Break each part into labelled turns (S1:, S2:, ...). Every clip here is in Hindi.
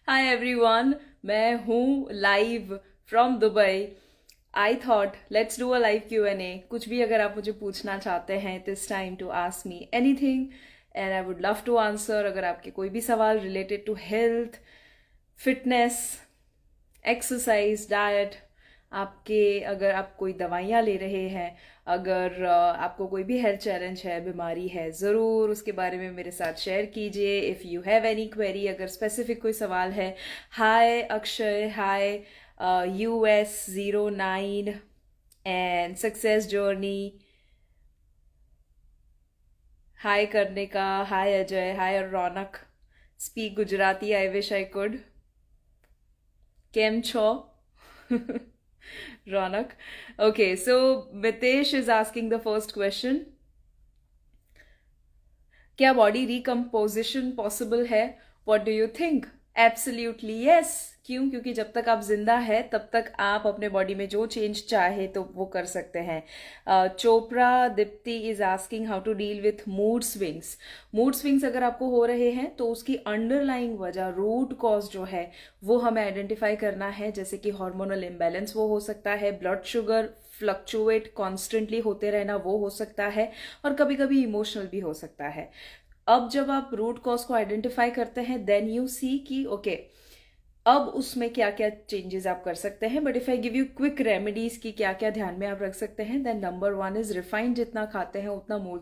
S1: हाय एवरीवन, मैं हूँ live from Dubai. I thought let's do a live Q&A। कुछ भी अगर आप मुझे पूछना चाहते हैं this time to ask me anything and I would love to answer. अगर आपके कोई भी सवाल related to health, fitness, exercise, diet, आपके अगर आप कोई दवाइयाँ ले रहे हैं, अगर आपको कोई भी हेल्थ चैलेंज है, बीमारी है, ज़रूर उसके बारे में मेरे साथ शेयर कीजिए। If you have any query, अगर स्पेसिफिक कोई सवाल है। Hi Akshay, hi US09 and success journey, hi करने का, hi Ajay, hi Raunak. Speak Gujarati, I wish I could. केम छो? Ronak. Okay, so Mitesh is asking the first question. क्या बॉडी रिकम्पोजिशन पॉसिबल है? What do you think? Absolutely yes. क्यों? क्योंकि जब तक आप जिंदा है तब तक आप अपने बॉडी में जो चेंज चाहे तो वो कर सकते हैं। Chopra Deepti is asking how to deal with mood swings. Mood swings अगर आपको हो रहे हैं तो उसकी अंडरलाइंग वजह, रूट कॉज जो है वो हमें आइडेंटिफाई करना है। जैसे कि हार्मोनल इम्बैलेंस वो हो सकता है, ब्लड शुगर फ्लक्चुएट कॉन्स्टेंटली होते रहना वो हो सकता है, और कभी कभी इमोशनल भी हो सकता है। अब जब आप रूट कॉज को आइडेंटिफाई करते हैं देन यू सी कि ओके अब उसमें क्या क्या चेंजेस आप कर सकते हैं। But if I give you quick remedies की क्या क्या ध्यान में आप रख सकते हैं, then number one is refined. जितना खाते हैं उतना मूड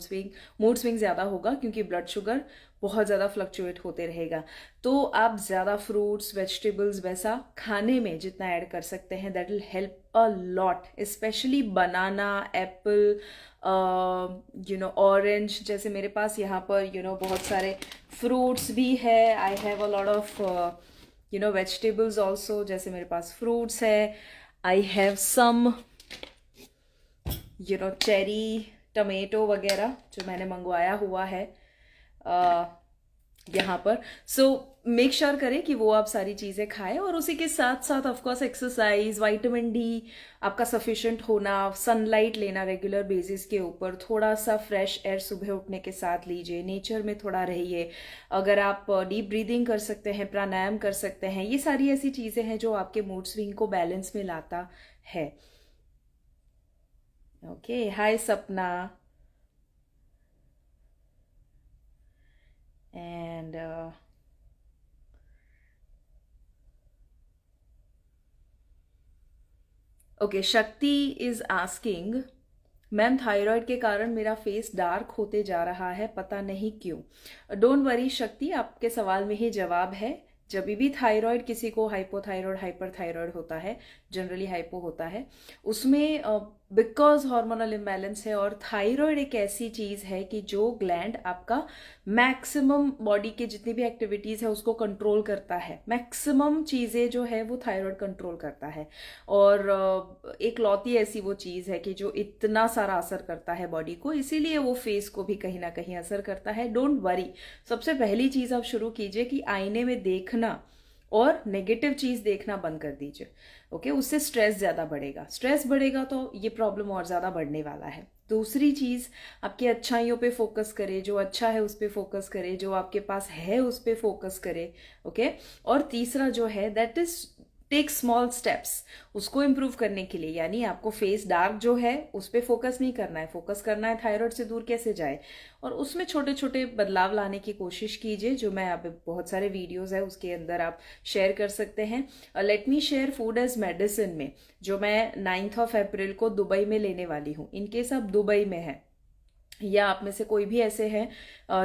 S1: स्विंग ज्यादा होगा, क्योंकि ब्लड शुगर बहुत ज्यादा फ्लक्चुएट होते रहेगा। तो आप ज्यादा फ्रूट्स, वेजिटेबल्स वैसा खाने में जितना ऐड कर सकते हैं that will help a lot, specially banana, Apple, orange. जैसे मेरे पास यहाँ पर बहुत सारे फ्रूट्स भी है। I have a lot of vegetables also. जैसे मेरे पास फ्रूट्स है, I have some cherry, tomato वगैरह जो मैंने मंगवाया हुआ है यहाँ पर। सो मेक श्योर करें कि वो आप सारी चीज़ें खाएं, और उसी के साथ साथ ऑफकोर्स एक्सरसाइज, विटामिन डी आपका सफिशिएंट होना, सनलाइट लेना रेगुलर बेसिस के ऊपर, थोड़ा सा फ्रेश एयर सुबह उठने के साथ लीजिए, नेचर में थोड़ा रहिए। अगर आप डीप ब्रीदिंग कर सकते हैं, प्राणायाम कर सकते हैं, ये सारी ऐसी चीज़ें हैं जो आपके मूड स्विंग को बैलेंस में लाता है। ओके, हाय सपना। एंड ओके, शक्ति इज आस्किंग मैम थायराइड के कारण मेरा फेस डार्क होते जा रहा है, पता नहीं क्यों। डोंट वरी शक्ति, आपके सवाल में ही जवाब है। जब भी थायराइड किसी को हाइपोथायराइड, हाइपर थायराइड होता है, जनरली हाइपो होता है, उसमें बिकॉज हार्मोनल इम्बैलेंस है। और थायराइड एक ऐसी चीज है कि जो ग्लैंड आपका मैक्सिमम बॉडी के जितनी भी एक्टिविटीज है उसको कंट्रोल करता है। मैक्सिमम चीजें जो है वो थायराइड कंट्रोल करता है। और एक लौती ऐसी वो चीज है कि जो इतना सारा असर करता है बॉडी को, इसीलिए वो फेस को भी कहीं ना कहीं असर करता है। डोंट वरी, सबसे पहली चीज आप शुरू कीजिए कि आईने में देखना और नेगेटिव चीज देखना बंद कर दीजिए। ओके, उससे स्ट्रेस ज्यादा बढ़ेगा, स्ट्रेस बढ़ेगा तो ये प्रॉब्लम और ज्यादा बढ़ने वाला है। दूसरी चीज, आपकी अच्छाइयों पे फोकस करे, जो अच्छा है उस पे फोकस करे, जो आपके पास है उस पे फोकस करे। ओके, और तीसरा जो है that is take small steps उसको इम्प्रूव करने के लिए। यानी आपको फेस डार्क जो है उस पर फोकस नहीं करना है, फोकस करना है थायराइड से दूर कैसे जाए, और उसमें छोटे छोटे बदलाव लाने की कोशिश कीजिए, जो मैं अब बहुत सारे वीडियोस है उसके अंदर आप शेयर कर सकते हैं। Let me share food as medicine में, जो मैं 9 अप्रैल को दुबई में लेने वाली हूँ। इनकेस आप दुबई में है या आप में से कोई भी ऐसे हैं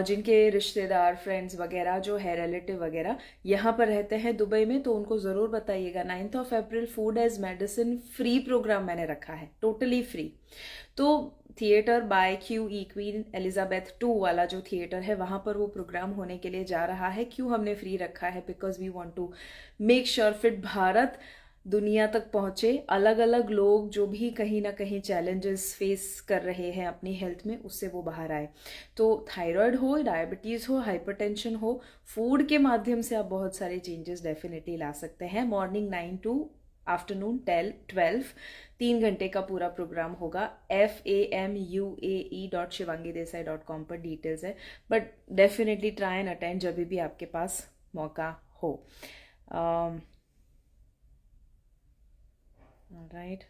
S1: जिनके रिश्तेदार, फ्रेंड्स वगैरह जो है, रिलेटिव वगैरह यहाँ पर रहते हैं दुबई में, तो उनको ज़रूर बताइएगा 9 April food as medicine free program मैंने रखा है, टोटली फ्री। तो theater by QE, queen Elizabeth 2 वाला जो थिएटर है वहाँ पर वो प्रोग्राम होने के लिए जा रहा है। क्यों हमने फ्री रखा है? Because we want to make sure fit Bharat दुनिया तक पहुंचे। अलग अलग लोग जो भी कहीं ना कहीं चैलेंजेस फेस कर रहे हैं अपनी हेल्थ में, उससे वो बाहर आए। तो थायराइड हो, डायबिटीज हो, हाइपरटेंशन हो, फूड के माध्यम से आप बहुत सारे चेंजेस डेफिनेटली ला सकते हैं। मॉर्निंग 9 टू आफ्टरनून 12, 3 घंटे का पूरा प्रोग्राम होगा। FAMUAE.shivangidesai.com पर डिटेल्स है, but definitely try and attend जब भी आपके पास मौका हो। राइट।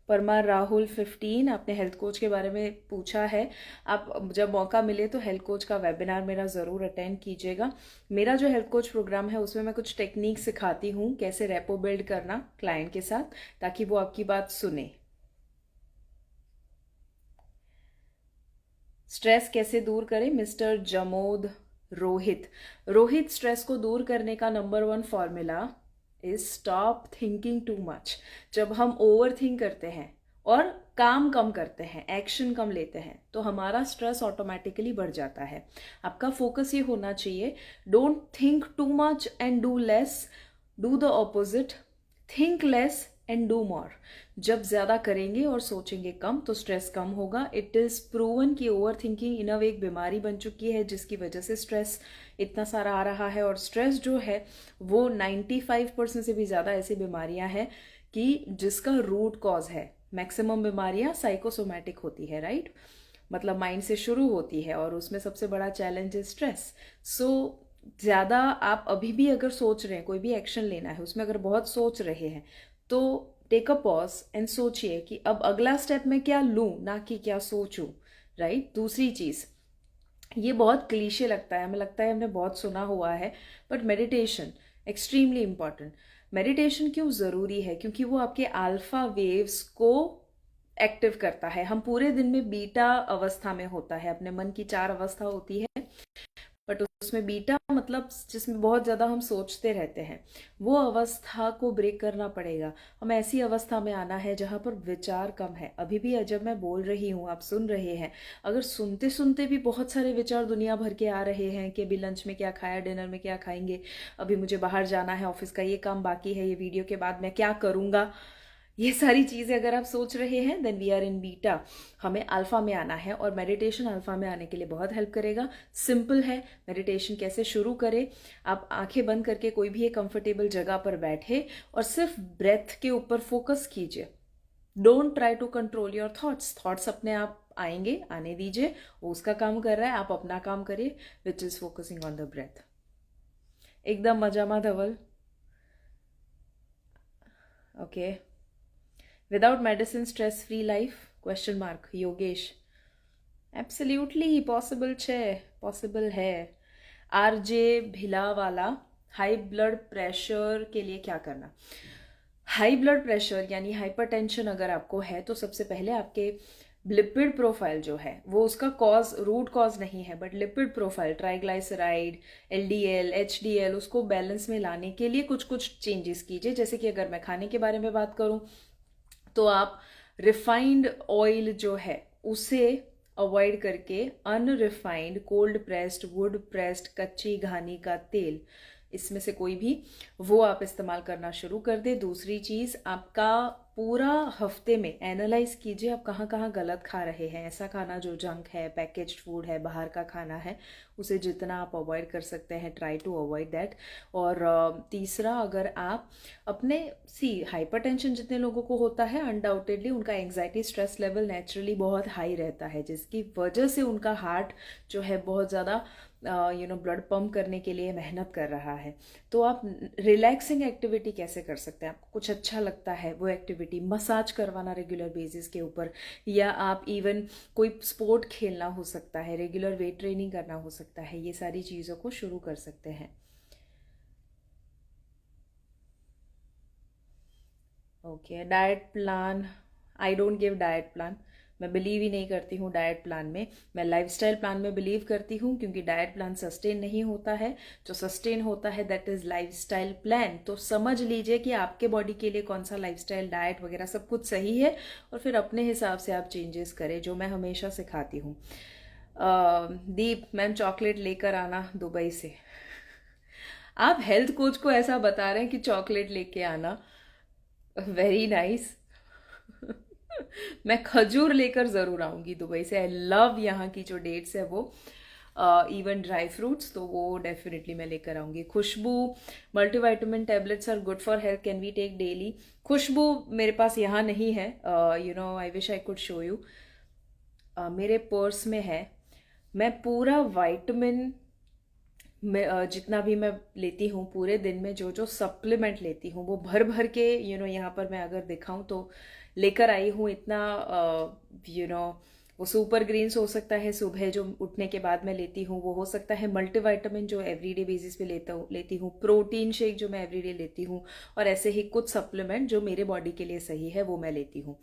S1: परमार राहुल 15, आपने हेल्थ कोच के बारे में पूछा है। आप जब मौका मिले तो हेल्थ कोच का वेबिनार मेरा ज़रूर अटेंड कीजिएगा। मेरा जो हेल्थ कोच प्रोग्राम है उसमें मैं कुछ टेक्निक सिखाती हूँ कैसे रेपो बिल्ड करना क्लाइंट के साथ, ताकि वो आपकी बात सुने। स्ट्रेस कैसे दूर करें, मिस्टर जमोद रोहित। रोहित, स्ट्रेस को दूर करने का number 1 formula is stop thinking too much. जब हम ओवर थिंक करते हैं और काम कम करते हैं, एक्शन कम लेते हैं, तो हमारा स्ट्रेस ऑटोमेटिकली बढ़ जाता है। आपका फोकस ये होना चाहिए, don't think too much and do less, do the opposite, think less and do more. जब ज़्यादा करेंगे और सोचेंगे कम तो स्ट्रेस कम होगा। इट इज़ प्रूवन कि ओवर थिंकिंग इन एक बीमारी बन चुकी है जिसकी वजह से स्ट्रेस इतना सारा आ रहा है। और स्ट्रेस जो है वो 95% से भी ज़्यादा ऐसी बीमारियां हैं कि जिसका रूट कॉज है। मैक्सिमम बीमारियां साइकोसोमैटिक होती है, राइट, मतलब माइंड से शुरू होती है, और उसमें सबसे बड़ा चैलेंज है स्ट्रेस। सो ज़्यादा आप अभी भी अगर सोच रहे हैं, कोई भी एक्शन लेना है उसमें अगर बहुत सोच रहे हैं, तो टेक अ पॉज एंड सोचिए कि अब अगला स्टेप मैं क्या लूं, ना कि क्या सोचूं, राइट। दूसरी चीज़, ये बहुत क्लीशे लगता है, हमें लगता है हमने बहुत सुना हुआ है, but meditation extremely important. Meditation क्यों ज़रूरी है? क्योंकि वो आपके अल्फा वेव्स को एक्टिव करता है। हम पूरे दिन में बीटा अवस्था में होता है, अपने मन की 4 अवस्था होती है, बट उसमें बीटा मतलब जिसमें बहुत ज़्यादा हम सोचते रहते हैं, वो अवस्था को ब्रेक करना पड़ेगा। हम ऐसी अवस्था में आना है जहाँ पर विचार कम है। अभी भी जब मैं बोल रही हूँ, आप सुन रहे हैं, अगर सुनते सुनते भी बहुत सारे विचार दुनिया भर के आ रहे हैं कि अभी लंच में क्या खाया, डिनर में क्या खाएंगे, अभी मुझे बाहर जाना है, ऑफिस का ये काम बाकी है, ये वीडियो के बाद मैं क्या करूँगा, ये सारी चीज़ें अगर आप सोच रहे हैं, then we are in beta. हमें अल्फा में आना है, और मेडिटेशन अल्फा में आने के लिए बहुत हेल्प करेगा। सिंपल है मेडिटेशन। कैसे शुरू करें? आप आंखें बंद करके कोई भी एक कंफर्टेबल जगह पर बैठे और सिर्फ ब्रेथ के ऊपर फोकस कीजिए। Don't try to control your thoughts. Thoughts अपने आप आएंगे, आने दीजिए, वो उसका काम कर रहा है, आप अपना काम करिए, which is focusing on the breath. एकदम मजामा Dhaval. Okay. Without medicine stress free life, question mark, Yogesh. Absolutely possible छे, पॉसिबल है। RJ Bhilawala, high blood pressure के लिए क्या करना? हाई ब्लड प्रेशर यानी हाइपरटेंशन अगर आपको है, तो सबसे पहले आपके लिपिड प्रोफाइल जो है वो उसका कॉज, रूट कॉज नहीं है, but lipid profile, triglyceride, LDL, HDL, उसको बैलेंस में लाने के लिए कुछ कुछ चेंजेस कीजिए। जैसे कि अगर मैं खाने के बारे में बात करूं, तो आप रिफाइंड ऑयल जो है उसे अवॉइड करके unrefined, cold pressed, would pressed, कच्ची घानी का तेल, इसमें से कोई भी, वो आप इस्तेमाल करना शुरू कर दे। दूसरी चीज़, आपका पूरा हफ्ते में एनालाइज कीजिए आप कहाँ कहाँ गलत खा रहे हैं। ऐसा खाना जो जंक है, पैकेज्ड फूड है, बाहर का खाना है, उसे जितना आप अवॉइड कर सकते हैं, ट्राई टू अवॉइड दैट। और तीसरा, अगर आप अपने हाइपरटेंशन जितने लोगों को होता है, अनडाउटेडली उनका एंग्जाइटी, स्ट्रेस लेवल नेचुरली बहुत हाई रहता है, जिसकी वजह से उनका हार्ट जो है बहुत ज़्यादा ब्लड पंप करने के लिए मेहनत कर रहा है। तो आप रिलैक्सिंग एक्टिविटी कैसे कर सकते हैं? आपको कुछ अच्छा लगता है वो एक्टिविटी, मसाज करवाना रेगुलर बेसिस के ऊपर, या आप इवन कोई स्पोर्ट खेलना हो सकता है, रेगुलर वेट ट्रेनिंग करना हो सकता है, ये सारी चीज़ों को शुरू कर सकते हैं। Okay, diet plan, I don't give diet plan. मैं बिलीव ही नहीं करती हूँ डाइट प्लान में। मैं लाइफस्टाइल प्लान में बिलीव करती हूँ, क्योंकि डाइट प्लान सस्टेन नहीं होता है। जो सस्टेन होता है दैट इज लाइफस्टाइल प्लान। तो समझ लीजिए कि आपके बॉडी के लिए कौन सा लाइफस्टाइल, डाइट वगैरह सब कुछ सही है, और फिर अपने हिसाब से आप चेंजेस करें, जो मैं हमेशा सिखाती हूँ। दीप मैम, चॉकलेट लेकर आना दुबई से। आप हेल्थ कोच को ऐसा बता रहे हैं कि चॉकलेट लेके आना, वेरी नाइस। मैं खजूर लेकर जरूर आऊंगी दुबई से। आई लव यहाँ की जो डेट्स है वो, इवन ड्राई फ्रूट्स, तो वो डेफिनेटली मैं लेकर आऊंगी। Khushboo, multivitamin tablets are good for health, can we take daily? Khushboo मेरे पास यहाँ नहीं है, I wish I could show you. मेरे पर्स में है। मैं पूरा वाइटामिन जितना भी मैं लेती हूँ पूरे दिन में, जो जो सप्लीमेंट लेती हूँ वो भर भर के यहाँ पर मैं अगर दिखाऊं तो लेकर आई हूँ इतना। यू नो वो सुपर ग्रीन्स हो सकता है सुबह जो उठने के बाद मैं लेती हूँ, वो हो सकता है मल्टीविटामिन जो एवरीडे बेसिस पे लेती हूँ, प्रोटीन शेक जो मैं एवरीडे लेती हूँ, और ऐसे ही कुछ सप्लीमेंट जो मेरे बॉडी के लिए सही है वो मैं लेती हूँ।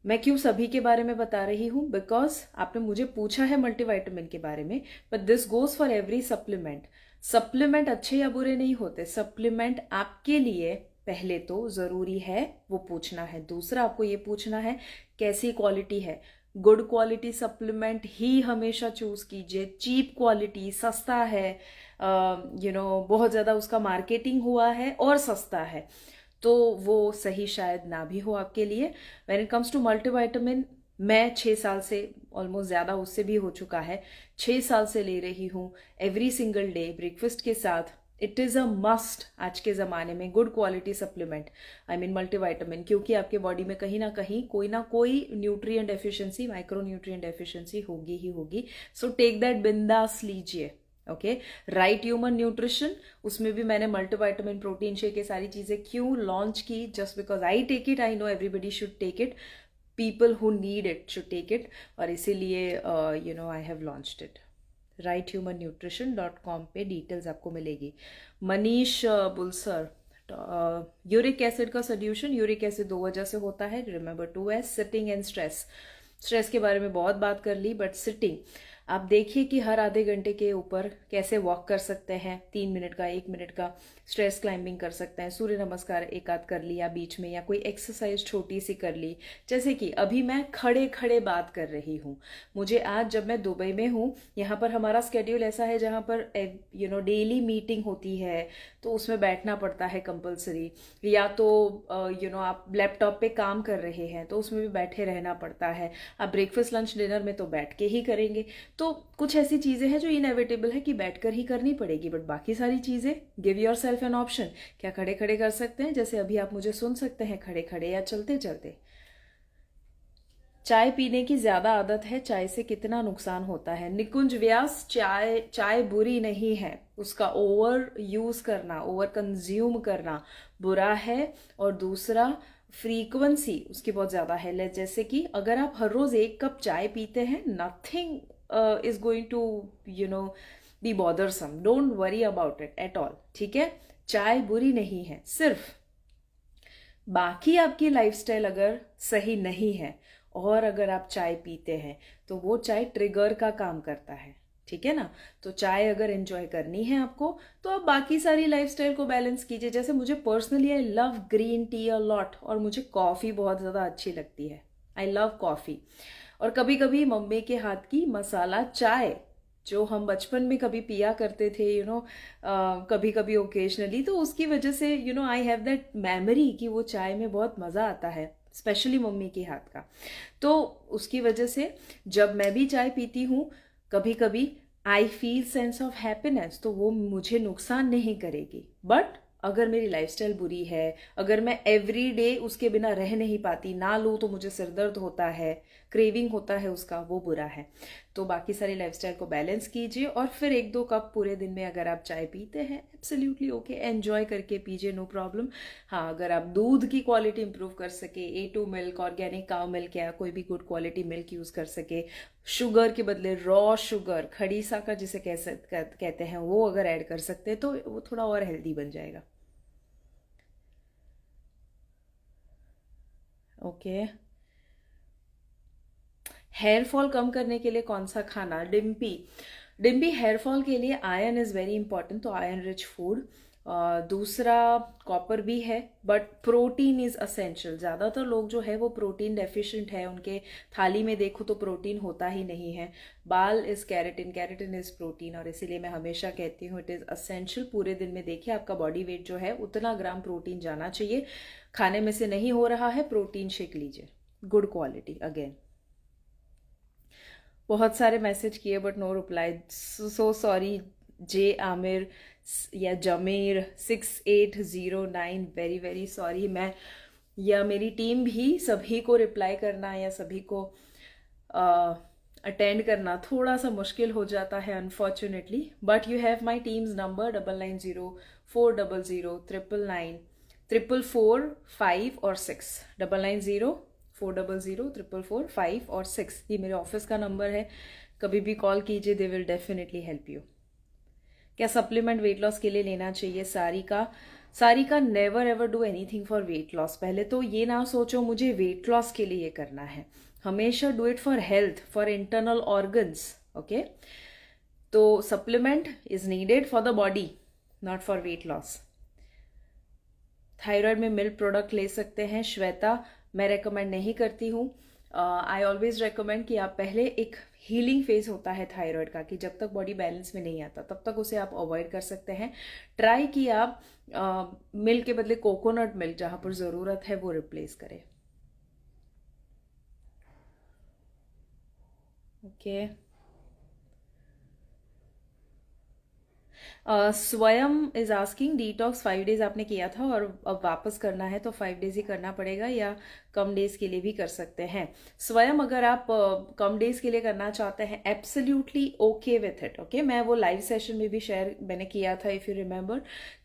S1: मैं क्यों सभी के बारे में बता रही हूँ, बिकॉज आपने मुझे पूछा है मल्टीविटामिन के बारे में, but this goes for every supplement. Supplement अच्छे या बुरे नहीं होते, सप्लीमेंट आपके लिए पहले तो जरूरी है वो पूछना है, दूसरा आपको ये पूछना है कैसी क्वालिटी है। गुड क्वालिटी सप्लीमेंट ही हमेशा चूज कीजिए। चीप क्वालिटी सस्ता है, बहुत ज्यादा उसका मार्केटिंग हुआ है और सस्ता है, तो वो सही शायद ना भी हो आपके लिए। When it comes to multivitamin, मैं 6 साल से, ऑलमोस्ट ज़्यादा उससे भी हो चुका है, 6 साल से ले रही हूँ एवरी सिंगल डे ब्रेकफास्ट के साथ। इट इज़ अ मस्ट आज के ज़माने में good quality supplement, I mean multivitamin, क्योंकि आपके बॉडी में कहीं ना कोई nutrient deficiency, micro nutrient deficiency होगी ही होगी। सो टेक दैट, बिंदास लीजिए। ओके, राइट ह्यूमन न्यूट्रिशन, उसमें भी मैंने मल्टीविटामिन, प्रोटीन शेक, ये सारी चीजें क्यों लॉन्च की, just because I take it, I know everybody should take it, people who need it should take it, और इसीलिए I have launched it. righthumannutrition.com पे डिटेल्स आपको मिलेगी। मनीष बुलसर, यूरिक एसिड का सोल्यूशन, यूरिक एसिड 2 वजह से होता है, remember 2S, sitting and stress. Stress के बारे में बहुत बात कर ली, बट सिटिंग आप देखिए कि हर आधे घंटे के ऊपर कैसे वॉक कर सकते हैं, 3 मिनट का, 1 मिनट का, स्ट्रेस क्लाइंबिंग कर सकते हैं, सूर्य नमस्कार एक आध कर लिया बीच में, या कोई एक्सरसाइज छोटी सी कर ली। जैसे कि अभी मैं खड़े खड़े बात कर रही हूँ, मुझे आज जब मैं दुबई में हूँ, यहाँ पर हमारा स्केड्यूल ऐसा है जहाँ पर डेली मीटिंग होती है, तो उसमें बैठना पड़ता है कंपलसरी, या तो आप लैपटॉप पे काम कर रहे हैं तो उसमें भी बैठे रहना पड़ता है, आप ब्रेकफास्ट लंच डिनर में तो बैठ के ही करेंगे। तो कुछ ऐसी चीजें हैं जो इनएविटेबल है कि बैठकर ही करनी पड़ेगी, बट बाकी सारी चीजें give your self an option. क्या खड़े खड़े कर सकते हैं, जैसे अभी आप मुझे सुन सकते हैं खड़े खड़े, या चलते चलते। चाय पीने की ज्यादा आदत है, चाय से कितना नुकसान होता है। निकुंज व्यास, चाय बुरी नहीं है, उसका ओवर यूज करना, ओवर कंज्यूम करना बुरा है, और दूसरा फ्रीक्वेंसी उसकी बहुत ज्यादा है। जैसे कि अगर आप हर रोज 1 कप चाय पीते हैं, nothing is going to be bothersome, don't worry about it at all, ठीक है। चाय बुरी नहीं है, सिर्फ बाकी आपकी लाइफस्टाइल अगर सही नहीं है और अगर आप चाय पीते हैं तो वो चाय ट्रिगर का काम करता है, ठीक है ना। तो चाय अगर एंजॉय करनी है आपको तो आप बाकी सारी लाइफस्टाइल को बैलेंस कीजिए। जैसे मुझे personally I love green tea a lot, और मुझे कॉफ़ी बहुत ज़्यादा अच्छी लगती है, आई लव कॉफ़ी। और कभी कभी मम्मी के हाथ की मसाला चाय जो हम बचपन में कभी पिया करते थे, कभी कभी ओकेजनली, तो उसकी वजह से आई हैव दैट मेमोरी कि वो चाय में बहुत मज़ा आता है, स्पेशली मम्मी के हाथ का। तो उसकी वजह से जब मैं भी चाय पीती हूँ कभी कभी, I feel sense of happiness, तो वो मुझे नुकसान नहीं करेगी। बट अगर मेरी लाइफस्टाइल बुरी है, अगर मैं एवरी डे उसके बिना रह नहीं पाती, ना लूँ तो मुझे सिर दर्द होता है, क्रेविंग होता है उसका, वो बुरा है। तो बाकी सारी लाइफस्टाइल को बैलेंस कीजिए, और फिर 1-2 कप पूरे दिन में अगर आप चाय पीते हैं, एब्सोल्युटली ओके, एंजॉय करके पीजिए, नो प्रॉब्लम। हाँ, अगर आप दूध की क्वालिटी इंप्रूव कर सके, A2 milk, organic cow milk, या कोई भी गुड क्वालिटी मिल्क यूज कर सके, शुगर के बदले रॉ शुगर, खड़ी साकर जिसे कहते हैं, वो अगर ऐड कर सकते हैं तो वो थोड़ा और हेल्दी बन जाएगा। ओके, हेयर फॉल कम करने के लिए कौन सा खाना, डिम्पी। डिम्पी, हेयर फॉल के लिए आयरन इज वेरी इंपॉर्टेंट, तो आयरन रिच फूड। दूसरा कॉपर भी है, बट प्रोटीन इज असेंशियल। ज़्यादातर लोग जो है वो प्रोटीन डेफिशिएंट है, उनके थाली में देखो तो प्रोटीन होता ही नहीं है। बाल is keratin, keratin is protein, और इसीलिए मैं हमेशा कहती हूँ इट इज़ असेंशियल। पूरे दिन में देखिए आपका बॉडी वेट जो है उतना ग्राम प्रोटीन जाना चाहिए, खाने में से नहीं हो रहा है, प्रोटीन शेक लीजिए, गुड क्वालिटी। अगेन बहुत सारे मैसेज किए but no reply, so sorry. J Aamir या जमीर 6809, वेरी वेरी सॉरी। मैं या मेरी टीम भी सभी को रिप्लाई करना या सभी को अटेंड करना थोड़ा सा मुश्किल हो जाता है unfortunately, but you have my teams number 990400 499 444 5 और 6 990400 444 5 और 6। ये मेरे ऑफिस का नंबर है, कभी भी कॉल कीजिए, they will definitely help you. क्या सप्लीमेंट वेट लॉस के लिए लेना चाहिए? Sarika never ever do anything for weight loss. पहले तो ये ना सोचो मुझे वेट लॉस के लिए ये करना है, हमेशा do it for health, for internal organs. Okay, तो supplement is needed for the body, not for weight loss. Thyroid में मिल्क प्रोडक्ट ले सकते हैं श्वेता, मैं रेकमेंड नहीं करती हूँ। आई ऑलवेज रेकमेंड कि आप पहले एक हीलिंग फेज होता है थायराइड का, कि जब तक बॉडी बैलेंस में नहीं आता तब तक उसे आप अवॉइड कर सकते हैं। ट्राई कि आप मिल्क के बदले कोकोनट मिल्क जहां पर ज़रूरत है वो रिप्लेस करें। ओके, स्वयं इज आस्किंग डिटॉक्स 5 डेज आपने किया था और अब वापस करना है तो 5 डेज ही करना पड़ेगा या कम डेज के लिए भी कर सकते हैं? स्वयं अगर आप कम डेज के लिए करना चाहते हैं, absolutely okay with it. Okay, मैं वो लाइव सेशन में भी शेयर मैंने किया था, इफ़ यू रिमेंबर,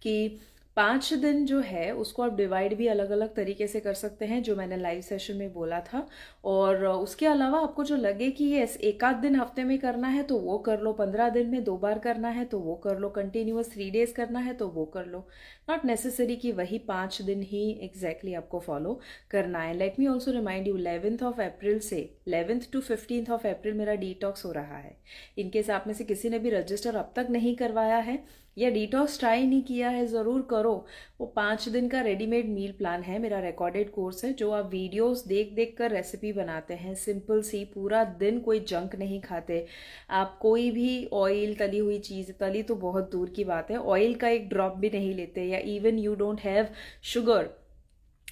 S1: कि 5 दिन जो है उसको आप डिवाइड भी अलग अलग तरीके से कर सकते हैं, जो मैंने लाइव सेशन में बोला था। और उसके अलावा आपको जो लगे कि ये एक आध दिन हफ्ते में करना है तो वो कर लो, 15 दिन में 2 बार करना है तो वो कर लो, कंटिन्यूअस 3 डेज करना है तो वो कर लो। नॉट नेसेसरी कि वही 5 दिन ही एग्जैक्टली आपको फॉलो करना है। Let me also remind you, 11th of April से 11th to 15th of April मेरा डिटॉक्स हो रहा है। इनकेस आप में से किसी ने भी रजिस्टर अब तक नहीं करवाया है या डिटॉक्स ट्राई नहीं किया है, ज़रूर करो। वो 5 दिन का रेडीमेड मील प्लान है, मेरा रिकॉर्डेड कोर्स है, जो आप वीडियोस देख देख कर रेसिपी बनाते हैं, सिंपल सी, पूरा दिन कोई जंक नहीं खाते आप, कोई भी ऑयल तली हुई चीज़, तली तो बहुत दूर की बात है, ऑयल का एक ड्रॉप भी नहीं लेते, या even you don't have sugar.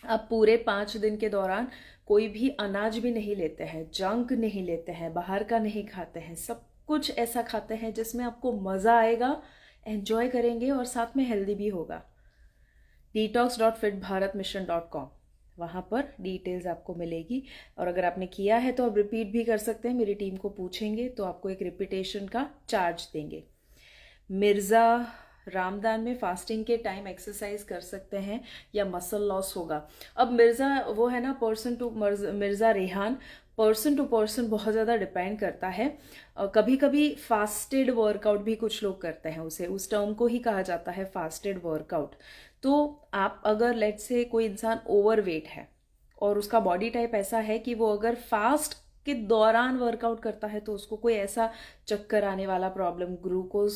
S1: आप पूरे 5 दिन के दौरान कोई भी अनाज भी नहीं लेते हैं, जंक नहीं लेते हैं, बाहर का नहीं खाते हैं, सब कुछ ऐसा खाते हैं जिसमें आपको मज़ा आएगा, एंजॉय करेंगे और साथ में हेल्दी भी होगा। detox.fitbharatmission.com, वहाँ पर डिटेल्स आपको मिलेगी। और अगर आपने किया है तो आप रिपीट भी कर सकते हैं, मेरी टीम को पूछेंगे तो आपको एक रिपीटेशन का चार्ज देंगे। मिर्ज़ा, रामदान में फास्टिंग के टाइम एक्सरसाइज कर सकते हैं या मसल लॉस होगा? अब मिर्ज़ा वो है ना, person to Mirza Rehan, person to person बहुत ज़्यादा डिपेंड करता है। कभी कभी फास्टेड वर्कआउट भी कुछ लोग करते हैं, उस टर्म को ही कहा जाता है फास्टेड वर्कआउट। तो आप अगर लेट से कोई इंसान ओवरवेट है और उसका बॉडी टाइप ऐसा है कि वो अगर फास्ट के दौरान वर्कआउट करता है तो उसको कोई ऐसा चक्कर आने वाला प्रॉब्लम, ग्लूकोज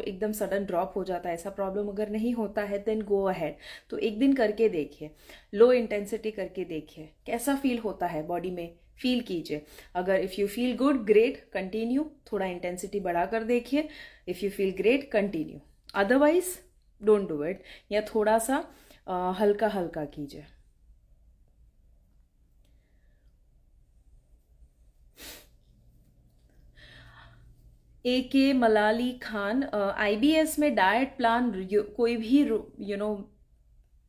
S1: एकदम सडन ड्रॉप हो जाता है, ऐसा प्रॉब्लम अगर नहीं होता है, देन गो अहेड। तो एक दिन करके देखिए, लो इंटेंसिटी करके देखिए कैसा फील होता है बॉडी में, फील कीजिए। अगर if you feel good, great, continue, थोड़ा इंटेंसिटी बढ़ाकर देखिए। If you feel great, continue, otherwise don't do it, या थोड़ा सा हल्का हल्का कीजिए। AK मलाली खान, IBS में डाइट प्लान कोई भी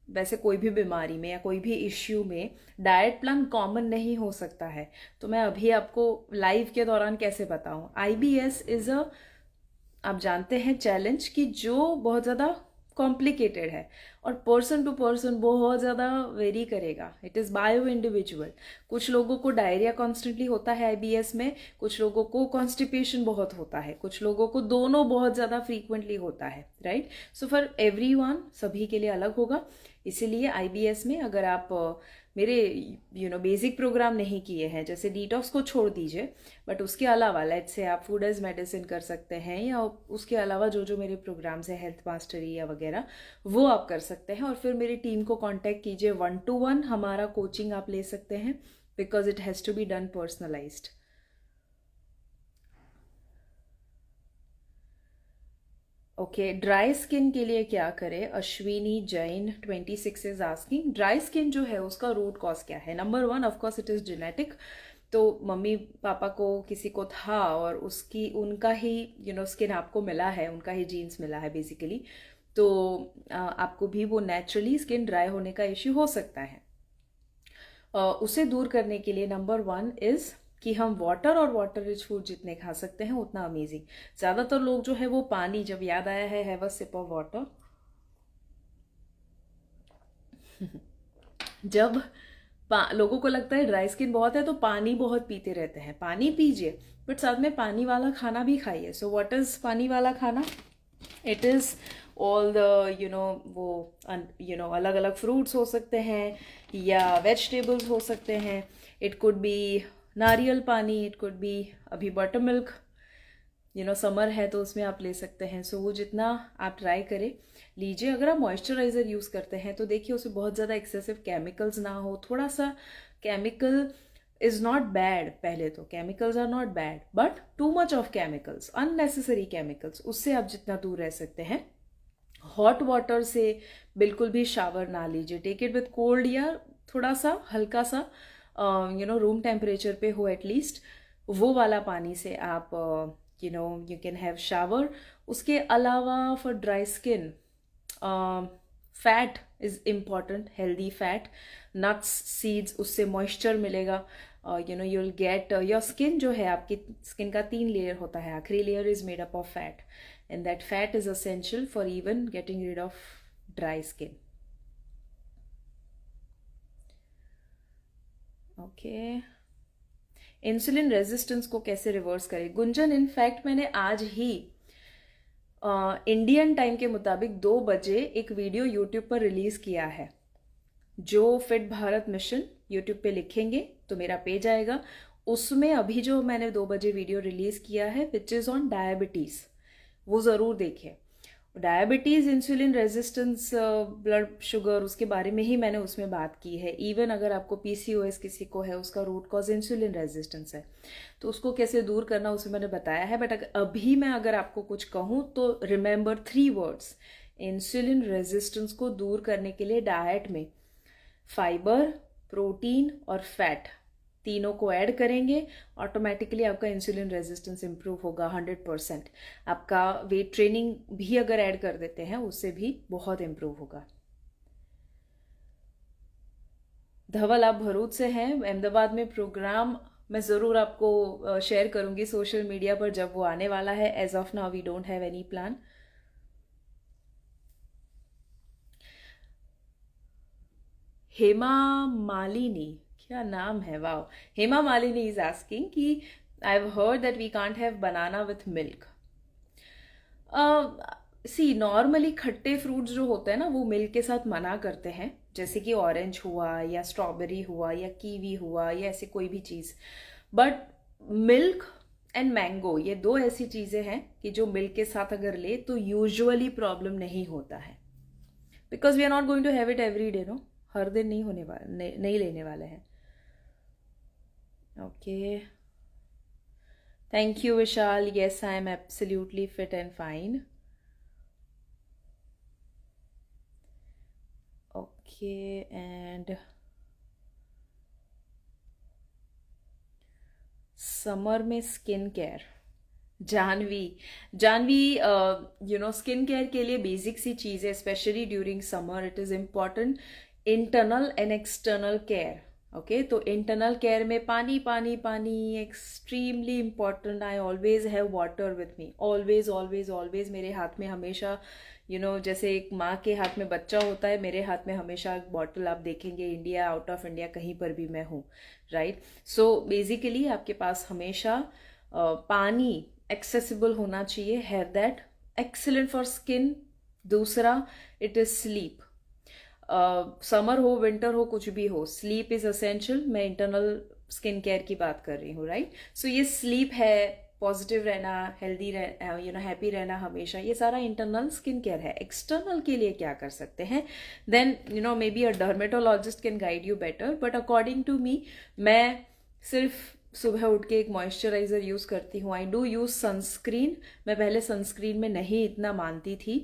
S1: वैसे कोई भी बीमारी में या कोई भी इश्यू में डाइट प्लान कॉमन नहीं हो सकता है, तो मैं अभी आपको लाइव के दौरान कैसे बताऊं? IBS इज अ, आप जानते हैं, चैलेंज कि जो बहुत ज़्यादा कॉम्प्लिकेटेड है और पर्सन टू पर्सन बहुत ज़्यादा वेरी करेगा, इट इज़ बायो इंडिविजुअल। कुछ लोगों को डायरिया कॉन्स्टेंटली होता है IBS में, कुछ लोगों को कॉन्स्टिपेशन बहुत होता है, कुछ लोगों को दोनों बहुत ज़्यादा फ्रीक्वेंटली होता है, राइट? सो फॉर एवरीवन, सभी के लिए अलग होगा। इसीलिए IBS में अगर आप मेरे बेसिक प्रोग्राम नहीं किए हैं, जैसे डिटॉक्स को छोड़ दीजिए, बट उसके अलावा लेट से आप फूड एज मेडिसिन कर सकते हैं, या उसके अलावा जो जो मेरे प्रोग्राम्स हैं, हेल्थ मास्टरी या वगैरह, वो आप कर सकते हैं। और फिर मेरी टीम को कांटेक्ट कीजिए, 1-to-1 हमारा कोचिंग आप ले सकते हैं, because it has to be done personalised. Okay, dry skin के लिए क्या करें? Ashwini Jain 26 is asking, dry skin जो है उसका रूट कॉज क्या है? Number 1, of course it is genetic. तो मम्मी पापा को किसी को था और उनका ही स्किन आपको मिला है, उनका ही जीन्स मिला है बेसिकली, तो आपको भी वो नेचुरली स्किन ड्राई होने का इश्यू हो सकता है। उसे दूर करने के लिए नंबर 1 इज़ कि हम वाटर और वाटर रिच फूड जितने खा सकते हैं उतना अमेजिंग। ज़्यादातर लोग जो है वो पानी, जब याद आया है have a sip of water, जब लोगों को लगता है ड्राई स्किन बहुत है तो पानी बहुत पीते रहते हैं, पानी पीजिए बट साथ में पानी वाला खाना भी खाइए। सो व्हाट इज पानी वाला खाना? इट इज़ ऑल द वो अलग अलग फ्रूट्स हो सकते हैं या वेजिटेबल्स हो सकते हैं। इट कुड बी नारियल पानी, इट कुड बी अभी बटर मिल्क, समर है तो उसमें आप ले सकते हैं। सो वो जितना आप ट्राई करें लीजिए। अगर आप मॉइस्चराइज़र यूज़ करते हैं तो देखिए उसमें बहुत ज़्यादा एक्सेसिव केमिकल्स ना हो। थोड़ा सा केमिकल इज़ नॉट बैड, पहले तो chemicals are not bad but too much of chemicals, unnecessary chemicals, उससे आप जितना दूर रह सकते हैं। हॉट वाटर से बिल्कुल भी शावर ना लीजिए, टेक इट विथ कोल्ड या थोड़ा सा हल्का सा रूम टेम्परेचर पे हो एटलीस्ट, वो वाला पानी से आप यू कैन हैव शावर। उसके अलावा for dry skin fat is important, healthy fat, nuts, seeds, उससे मॉइस्चर मिलेगा। You will get your skin जो है, आपकी स्किन का 3 लेयर होता है, आखिरी layer is made up of fat and that fat is essential for even getting rid of dry skin. Okay, insulin resistance को कैसे रिवर्स करें? गुंजन, इनफैक्ट मैंने आज ही इंडियन टाइम के मुताबिक 2 बजे एक वीडियो यूट्यूब पर रिलीज किया है। जो फिट भारत मिशन यूट्यूब पे लिखेंगे तो मेरा पेज आएगा, उसमें अभी जो मैंने 2 बजे वीडियो रिलीज किया है विच इज़ ऑन डायबिटीज़, वो ज़रूर देखें। Diabetes, insulin resistance, blood sugar, उसके बारे में ही मैंने उसमें बात की है। इवन अगर आपको पीसीओएस किसी को है, उसका रूट कॉज इंसुलिन रेजिस्टेंस है, तो उसको कैसे दूर करना उसमें मैंने बताया है। बट अभी मैं अगर आपको कुछ कहूँ तो रिमेंबर 3 वर्ड्स। इंसुलिन रेजिस्टेंस को दूर करने के लिए डाइट में फाइबर, प्रोटीन और फैट, तीनों को ऐड करेंगे, ऑटोमेटिकली आपका इंसुलिन रेजिस्टेंस इंप्रूव होगा 100%। आपका वेट ट्रेनिंग भी अगर ऐड कर देते हैं उससे भी बहुत इंप्रूव होगा। धवल, आप भरूच से हैं, अहमदाबाद में प्रोग्राम मैं ज़रूर आपको शेयर करूंगी सोशल मीडिया पर जब वो आने वाला है। As of now we don't have any plan. Hema Malini, क्या नाम है, wow. Hema Malini is asking कि I have heard that we can't have banana with milk. See normally खट्टे फ्रूट्स जो होते हैं ना वो मिल्क के साथ मना करते हैं, जैसे कि ऑरेंज हुआ या स्ट्रॉबेरी हुआ या कीवी हुआ या ऐसी कोई भी चीज़। बट मिल्क एंड मैंगो, ये 2 ऐसी चीज़ें हैं कि जो मिल्क के साथ अगर ले तो यूजुअली प्रॉब्लम नहीं होता है, because we are not going to have it every day, no, हर दिन नहीं होने वाला, नहीं लेने वाले हैं। Okay, thank you Vishal. Yes, I am absolutely fit and fine. Okay, and summer में skin care, Jahnavi, skin care के लिए बेसिक सी चीज़ है, specially during summer it is important, internal and external care. Okay, तो इंटरनल केयर में पानी पानी पानी extremely important. I always have water with me, always always always. मेरे हाथ में हमेशा जैसे एक माँ के हाथ में बच्चा होता है, मेरे हाथ में हमेशा एक बॉटल आप देखेंगे, इंडिया, आउट ऑफ इंडिया, कहीं पर भी मैं हूँ, राइट। सो बेसिकली आपके पास हमेशा पानी एक्सेसिबल होना चाहिए, है दैट एक्सीलेंट फॉर स्किन। दूसरा, इट इज स्लीप। समर हो, विंटर हो, कुछ भी हो, स्लीप इज असेंशियल। मैं इंटरनल स्किन केयर की बात कर रही हूँ, राइट। सो ये स्लीप है, पॉजिटिव रहना, हेल्दी रहना, हैप्पी रहना हमेशा, ये सारा इंटरनल स्किन केयर है। एक्सटर्नल के लिए क्या कर सकते हैं, then may be a dermatologist can guide you better, but according to me, मैं सिर्फ सुबह उठ के एक मॉइस्चराइज़र यूज़ करती हूँ। I do use sunscreen. मैं पहले सनस्क्रीन में नहीं इतना मानती थी।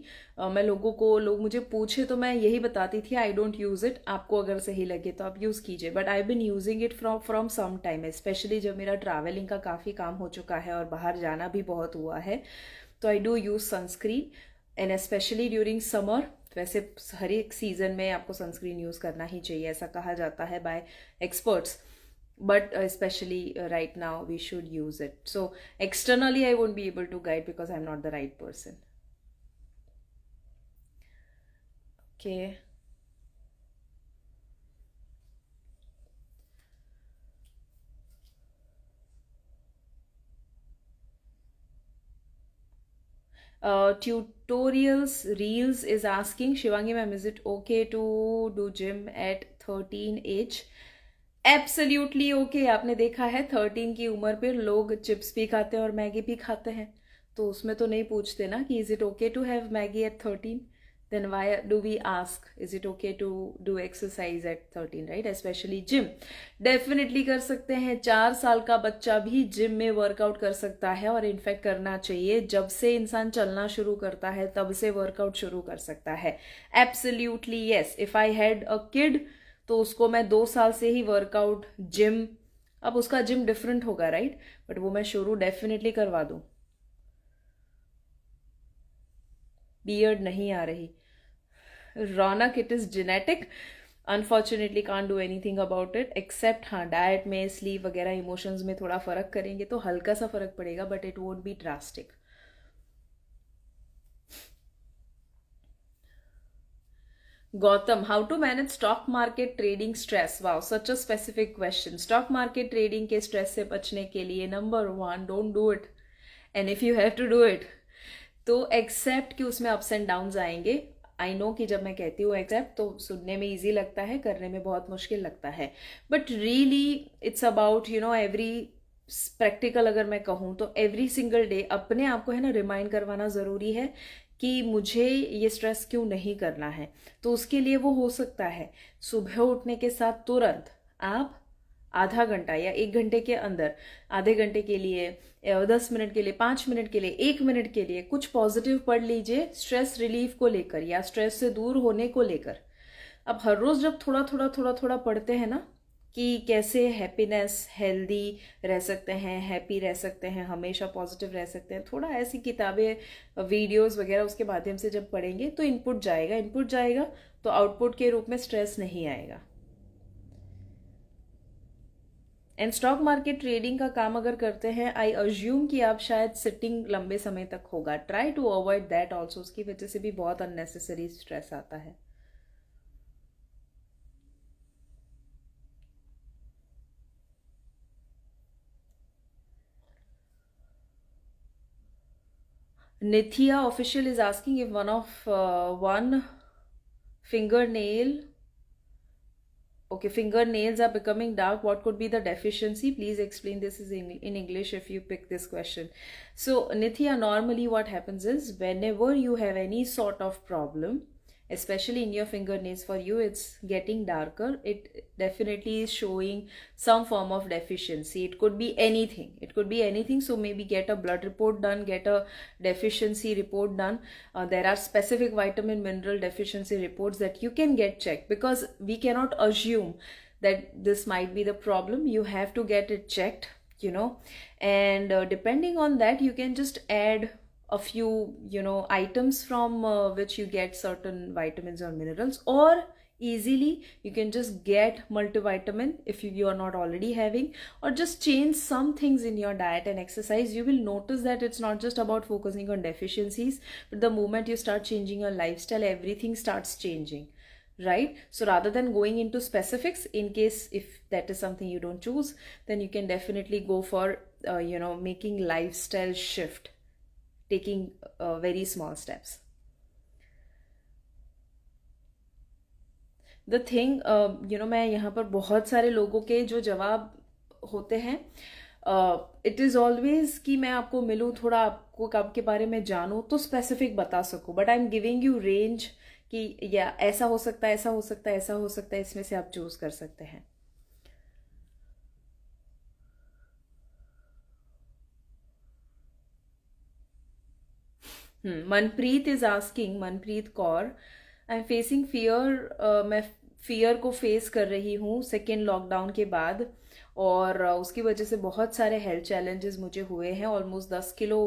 S1: मैं लोग मुझे पूछे तो मैं यही बताती थी आई डोंट यूज़ इट, आपको अगर सही लगे तो आप यूज़ कीजिए। But I been using it from some time, especially जब मेरा ट्रैवलिंग का काफ़ी काम हो चुका है और बाहर जाना भी बहुत हुआ है, तो I do use sunscreen and specially during summer. वैसे हर एक सीज़न में आपको सनस्क्रीन यूज़ करना ही चाहिए, ऐसा कहा जाता है bye experts. but especially right now we should use it. So externally I won't be able to guide because I'm not the right person. Okay. Tutorials reels is asking, Shivangi ma'am, is it okay to do gym at 13 age? Absolutely okay. आपने देखा है 13 की उम्र पे लोग चिप्स भी खाते हैं और मैगी भी खाते हैं, तो उसमें तो नहीं पूछते ना कि is it okay to have Maggi at 13। Then why do we ask is it okay to do exercise at 13, right? Especially gym definitely कर सकते हैं। 4 साल का बच्चा भी जिम में वर्कआउट कर सकता है, और इनफैक्ट करना चाहिए। जब से इंसान चलना शुरू करता है तब से वर्कआउट शुरू कर सकता है। Absolutely yes. If I had a kid तो उसको मैं 2 साल से ही वर्कआउट जिम, अब उसका जिम डिफरेंट होगा, राइट? बट वो मैं शुरू डेफिनेटली करवा दूं। बियर्ड नहीं आ रही Raunak, it is genetic, unfortunately can't do anything about it except, हाँ, डाइट में, स्लीप वगैरह, इमोशंस में थोड़ा फर्क करेंगे तो हल्का सा फर्क पड़ेगा, but it won't be drastic. Gautam, how to manage stock market trading stress? Wow, such a specific question. Stock market trading के stress से बचने के लिए number 1, don't do it. And if you have to do it, तो accept कि उसमें ups and downs आएंगे। आई नो कि जब मैं कहती हूँ एक्सेप्ट तो सुनने में ईजी लगता है, करने में बहुत मुश्किल लगता है, but really it's about every practical. अगर मैं कहूँ तो एवरी सिंगल डे अपने आप को है ना रिमाइंड करवाना ज़रूरी है कि मुझे ये स्ट्रेस क्यों नहीं करना है। तो उसके लिए वो हो सकता है सुबह उठने के साथ तुरंत आप आधा घंटा या 1 घंटे के अंदर, आधे घंटे के लिए, 10 मिनट के लिए, 5 मिनट के लिए, 1 मिनट के लिए कुछ पॉजिटिव पढ़ लीजिए स्ट्रेस रिलीफ को लेकर या स्ट्रेस से दूर होने को लेकर। अब हर रोज जब थोड़ा थोड़ा थोड़ा थोड़ा पढ़ते हैं ना कि कैसे हैप्पीनेस हेल्दी रह सकते हैं, हैप्पी रह सकते हैं, हमेशा पॉजिटिव रह सकते हैं, थोड़ा ऐसी किताबें, वीडियोस वगैरह उसके माध्यम से जब पढ़ेंगे तो इनपुट जाएगा तो आउटपुट के रूप में स्ट्रेस नहीं आएगा। एंड स्टॉक मार्केट ट्रेडिंग का काम अगर करते हैं, आई अज्यूम कि आप शायद सिटिंग लंबे समय तक होगा। Try to avoid that also, उसकी वजह से भी बहुत अननेसेसरी स्ट्रेस आता है। Nithya official is asking if one fingernail, okay, fingernails are becoming dark, what could be the deficiency? Please explain this is in English if you pick this question. So Nithya, normally what happens is whenever you have any sort of problem, especially in your fingernails, for you it's getting darker, it definitely is showing some form of deficiency. It could be anything, so maybe get a blood report done, get a deficiency report done. There are specific vitamin mineral deficiency reports that you can get checked, because we cannot assume that this might be the problem. You have to get it checked, and depending on that you can just add a few items from which you get certain vitamins or minerals, or easily you can just get multivitamin if you are not already having, or just change some things in your diet and exercise. You will notice that it's not just about focusing on deficiencies, but the moment you start changing your lifestyle, everything starts changing, right? So rather than going into specifics, in case if that is something you don't choose, then you can definitely go for making lifestyle shift, taking very small steps. The thing मैं यहाँ पर बहुत सारे लोगों के जो जवाब होते हैं, इट इज़ ऑलवेज कि मैं आपको मिलूँ, थोड़ा आपको आपके बारे में जानूँ तो स्पेसिफिक बता सकूँ, but I am giving you range कि या ऐसा हो सकता है, ऐसा हो सकता है, ऐसा हो सकता है, इसमें से आप चूज कर सकते हैं। Manpreet is asking, Manpreet Kaur, I am facing fear, मैं फियर को फेस कर रही हूँ सेकेंड लॉकडाउन के बाद, और उसकी वजह से बहुत सारे हेल्थ चैलेंजेस मुझे हुए हैं। ऑलमोस्ट 10 किलो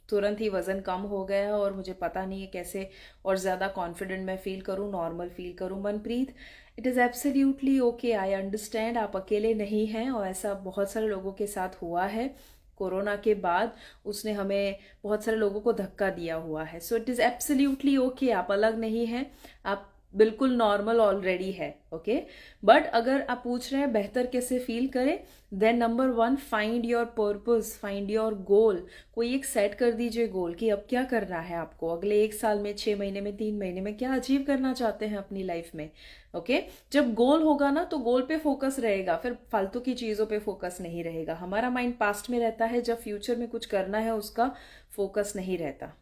S1: तुरंत ही वज़न कम हो गया है और मुझे पता नहीं है कैसे और ज़्यादा कॉन्फिडेंट मैं फील करूँ, नॉर्मल फील करूँ। Manpreet, it is absolutely okay, I understand, आप अकेले नहीं हैं और ऐसा बहुत सारे लोगों के साथ हुआ है। कोरोना के बाद उसने हमें बहुत सारे लोगों को धक्का दिया हुआ है। So it is absolutely okay, आप अलग नहीं हैं, आप बिल्कुल नॉर्मल ऑलरेडी है, ओके। बट अगर आप पूछ रहे हैं बेहतर कैसे फील करें, then number 1, find your purpose, find your goal. कोई एक सेट कर दीजिए गोल कि अब क्या करना है आपको, अगले 1 साल में, 6 महीने में, 3 महीने में क्या अचीव करना चाहते हैं अपनी लाइफ में, ओके। जब गोल होगा ना तो गोल पे फोकस रहेगा, फिर फालतू की चीज़ों पे फोकस नहीं रहेगा। हमारा माइंड पास्ट में रहता है, जब फ्यूचर में कुछ करना है उसका फोकस नहीं रहता।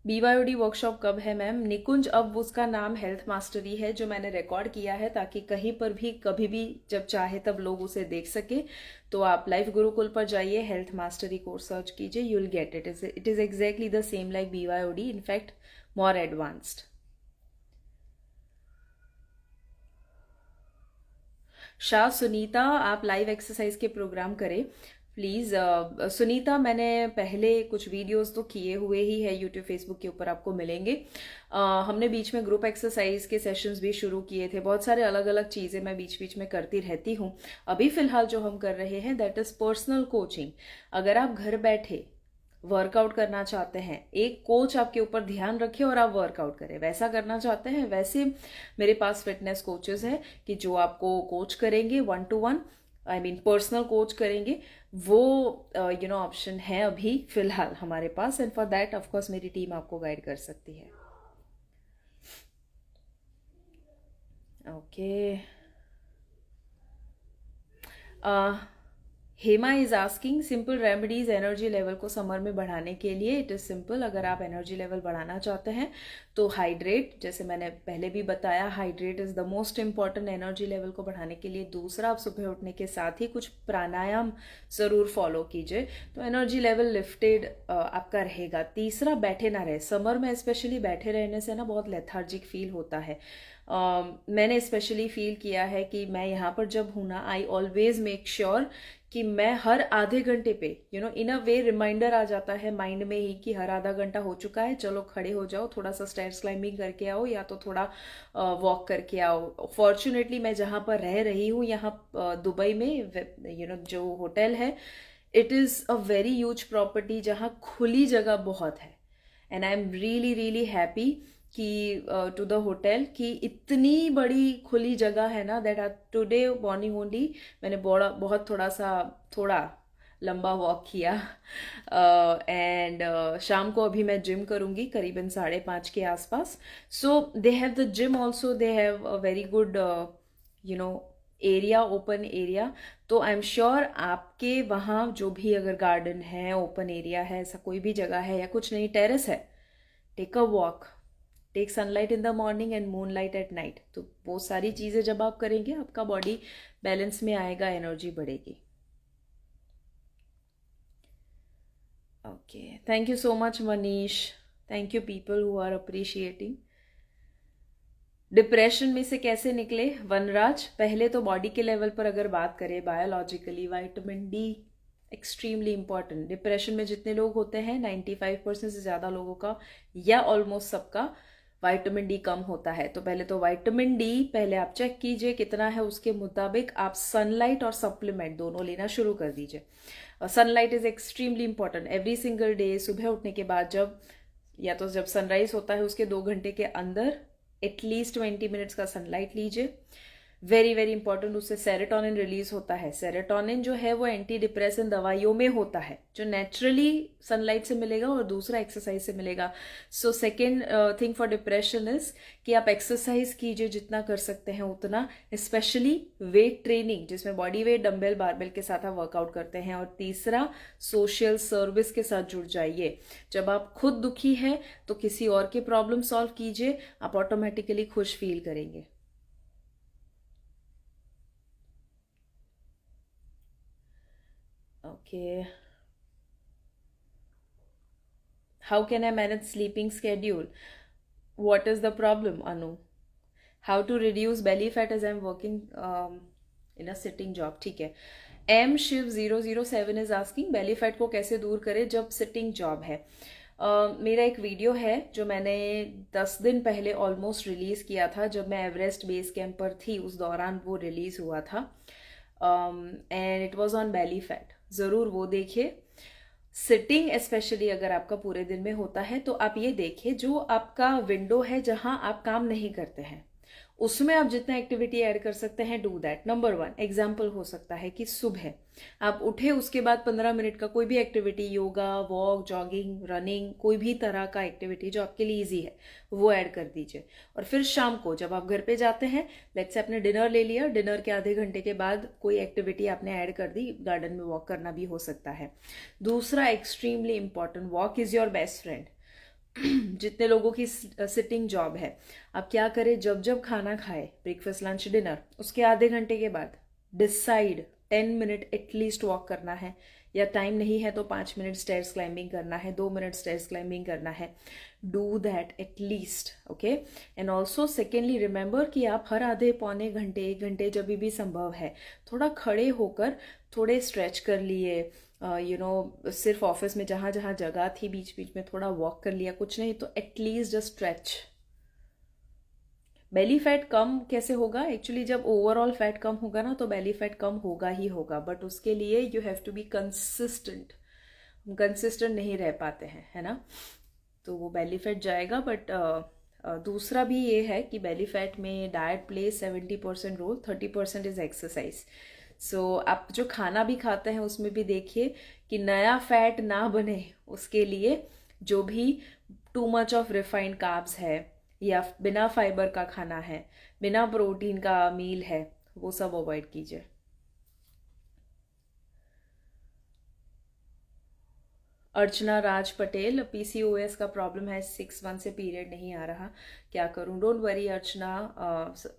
S1: BYOD वर्कशॉप कब है मैम? निकुंज, अब उसका नाम हेल्थ मास्टरी है, जो मैंने रिकॉर्ड किया है ताकि कहीं पर भी कभी भी जब चाहे तब लोग उसे देख सके। तो आप लाइफ गुरुकुल पर जाइए, हेल्थ मास्टरी कोर्स सर्च कीजिए, you will get it. It is exactly the same like BYOD, in fact more advanced. Shah Sunita, आप लाइव एक्सरसाइज के प्रोग्राम करें प्लीज़। सुनीता, मैंने पहले कुछ वीडियोस तो किए हुए ही है, यूट्यूब फेसबुक के ऊपर आपको मिलेंगे। हमने बीच में ग्रुप एक्सरसाइज के सेशंस भी शुरू किए थे, बहुत सारे अलग अलग चीज़ें मैं बीच बीच में करती रहती हूँ। अभी फिलहाल जो हम कर रहे हैं दैट इज़ पर्सनल कोचिंग। अगर आप घर बैठे वर्कआउट करना चाहते हैं, एक कोच आपके ऊपर ध्यान रखे और आप वर्कआउट करें, वैसा करना चाहते हैं, वैसे मेरे पास फिटनेस कोचेस हैं कि जो आपको कोच करेंगे 1-to-1, I mean personal coach करेंगे। वो ऑप्शन है अभी फिलहाल हमारे पास, and for that of course मेरी टीम आपको गाइड कर सकती है, okay. Hema is asking simple remedies energy level को समर में बढ़ाने के लिए। इट इज सिंपल, अगर आप एनर्जी लेवल बढ़ाना चाहते हैं तो हाइड्रेट, जैसे मैंने पहले भी बताया, hydrate is the most important energy level को बढ़ाने के लिए। दूसरा, आप सुबह उठने के साथ ही कुछ प्राणायाम जरूर फॉलो कीजिए, तो एनर्जी लेवल लिफ्टेड आपका रहेगा। तीसरा, बैठे ना रहे, समर में स्पेशली बैठे रहने से ना बहुत लेथार्जिक फील होता है। मैंने स्पेशली फील किया है कि मैं यहाँ पर जब हूँ ना, आई ऑलवेज मेक श्योर कि मैं हर आधे घंटे पे इन अ वे रिमाइंडर आ जाता है माइंड में ही कि हर आधा घंटा हो चुका है, चलो खड़े हो जाओ, थोड़ा सा स्टेयर्स क्लाइंबिंग करके आओ या तो थोड़ा वॉक करके आओ। फॉर्चुनेटली मैं जहाँ पर रह रही हूँ यहाँ दुबई में जो होटल है, it is a very huge property जहाँ खुली जगह बहुत है, and I am really really happy कि टू द होटल कि इतनी बड़ी खुली जगह है ना, दैट टुडे मॉर्निंग ओनली मैंने बहुत थोड़ा लंबा वॉक किया। एंड शाम को अभी मैं जिम करूंगी करीबन 5:30 के आसपास। So they have the gym also, they have a very good you know area, open area. तो आई एम श्योर आपके वहाँ जो भी अगर गार्डन है, ओपन एरिया है, ऐसा कोई भी जगह है या कुछ नहीं, टेरेस है, take a walk, take sunlight in the morning and moon light at night. तो वो सारी चीज़ें जब आप करेंगे आपका बॉडी बैलेंस में आएगा, एनर्जी बढ़ेगी, okay. Thank you so much Manish, thank you people who are appreciating. Depression में से कैसे निकले वनराज? पहले तो बॉडी के लेवल पर अगर बात करें, biologically vitamin D extremely important. Depression में जितने लोग होते हैं 95% से ज़्यादा लोगों का या ऑलमोस्ट सबका विटामिन डी कम होता है। तो पहले तो विटामिन डी पहले आप चेक कीजिए कितना है, उसके मुताबिक आप सनलाइट और सप्लीमेंट दोनों लेना शुरू कर दीजिए। Sunlight is extremely important every single day. सुबह उठने के बाद जब सनराइज होता है उसके 2 घंटे के अंदर एटलीस्ट 20 मिनट्स का सनलाइट लीजिए, वेरी वेरी इंपॉर्टेंट। उससे सेरोटोनिन रिलीज होता है। सेरोटोनिन जो है वो एंटी डिप्रेसेंट दवाइयों में होता है, जो नेचुरली सनलाइट से मिलेगा और दूसरा एक्सरसाइज से मिलेगा। So second thing for depression is कि आप एक्सरसाइज कीजिए जितना कर सकते हैं उतना, स्पेशली वेट ट्रेनिंग जिसमें बॉडी वेट, डंबल, बारबेल के साथ आप वर्कआउट करते हैं। और तीसरा, सोशल सर्विस के साथ जुड़ जाइए। जब आप खुद दुखी हैं तो किसी और के प्रॉब्लम सॉल्व कीजिए, आप ऑटोमेटिकली खुश फील करेंगे। Okay. How can I manage sleeping schedule? What is the problem, Anu? How to reduce belly fat as I'm working in a sitting job? ठीक है, M Shiv 007 is asking belly fat को कैसे दूर करें जब सिटिंग जॉब है। मेरा एक वीडियो है जो मैंने 10 दिन पहले ऑलमोस्ट रिलीज किया था, जब मैं एवरेस्ट बेस कैंप पर थी, उस दौरान वो रिलीज हुआ था। And it was on belly fat, ज़रूर वो देखिए। सिटिंग स्पेशली अगर आपका पूरे दिन में होता है तो आप ये देखिए, जो आपका विंडो है जहां आप काम नहीं करते हैं उसमें आप जितना एक्टिविटी ऐड कर सकते हैं, डू दैट। नंबर 1 एग्जाम्पल हो सकता है कि सुबह आप उठे, उसके बाद 15 मिनट का कोई भी activity, yoga, walk, jogging, running, कोई भी तरह का एक्टिविटी जो आपके लिए इजी है वो ऐड कर दीजिए। और फिर शाम को जब आप घर पे जाते हैं, लेट्स से आपने डिनर ले लिया, डिनर के आधे घंटे के बाद कोई एक्टिविटी आपने ऐड कर दी, गार्डन में वॉक करना भी हो सकता है। दूसरा extremely important, walk is your best friend. जितने लोगों की सिटिंग जॉब है, आप क्या करें, जब जब खाना खाए, ब्रेकफास्ट, लंच, डिनर, उसके आधे घंटे के बाद डिसाइड 10 मिनट एटलीस्ट वॉक करना है, या टाइम नहीं है तो 5 मिनट स्टेयर्स क्लाइंबिंग करना है, 2 मिनट स्टेयर्स क्लाइंबिंग करना है। Do that at least, okay. And also secondly remember कि आप हर आधे पौने घंटे, 1 घंटे, जब भी संभव है, थोड़ा खड़े होकर थोड़े स्ट्रेच कर लिए, सिर्फ ऑफिस में जहां जहां जगह थी बीच बीच में थोड़ा वॉक कर लिया, कुछ नहीं तो at least just stretch. Belly fat कम कैसे होगा? एक्चुअली जब ओवरऑल फैट कम होगा ना तो बेली फैट कम होगा ही होगा, बट उसके लिए you have to be consistent. हम कंसिस्टेंट नहीं रह पाते हैं, है ना, तो वो बेली फैट जाएगा। बट दूसरा भी ये है कि बेली फैट में diet play 70% role, 30% is exercise. So आप जो खाना भी खाते हैं उसमें भी देखिए कि नया फैट ना बने, उसके लिए जो भी to much of refined carbs है, या बिना फाइबर का खाना है, बिना प्रोटीन का मील है, वो सब अवॉइड कीजिए। अर्चना राज पटेल, पीसीओएस का प्रॉब्लम है, 6 मंथ से पीरियड नहीं आ रहा, क्या करूं? Don't worry Archana,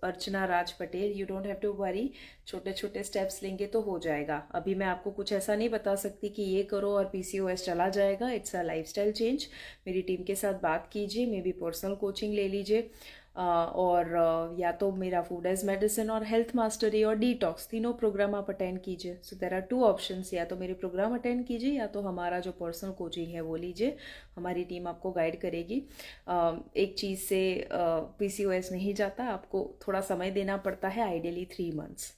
S1: Archana Raj Patel, you don't have to worry. छोटे छोटे स्टेप्स लेंगे तो हो जाएगा। अभी मैं आपको कुछ ऐसा नहीं बता सकती कि ये करो और पीसीओएस चला जाएगा। It's a lifestyle change. मेरी टीम के साथ बात कीजिए, मे बी पर्सनल कोचिंग ले लीजिए, और या तो मेरा फूड एज मेडिसिन और हेल्थ मास्टरी और डिटॉक्स, तीनों प्रोग्राम आप अटेंड कीजिए। सो देर आर 2 ऑप्शंस, या तो मेरे प्रोग्राम अटेंड कीजिए या तो हमारा जो पर्सनल कोचिंग है वो लीजिए। हमारी टीम आपको गाइड करेगी। एक चीज़ से पीसीओएस नहीं जाता, आपको थोड़ा समय देना पड़ता है, ideally 3 months.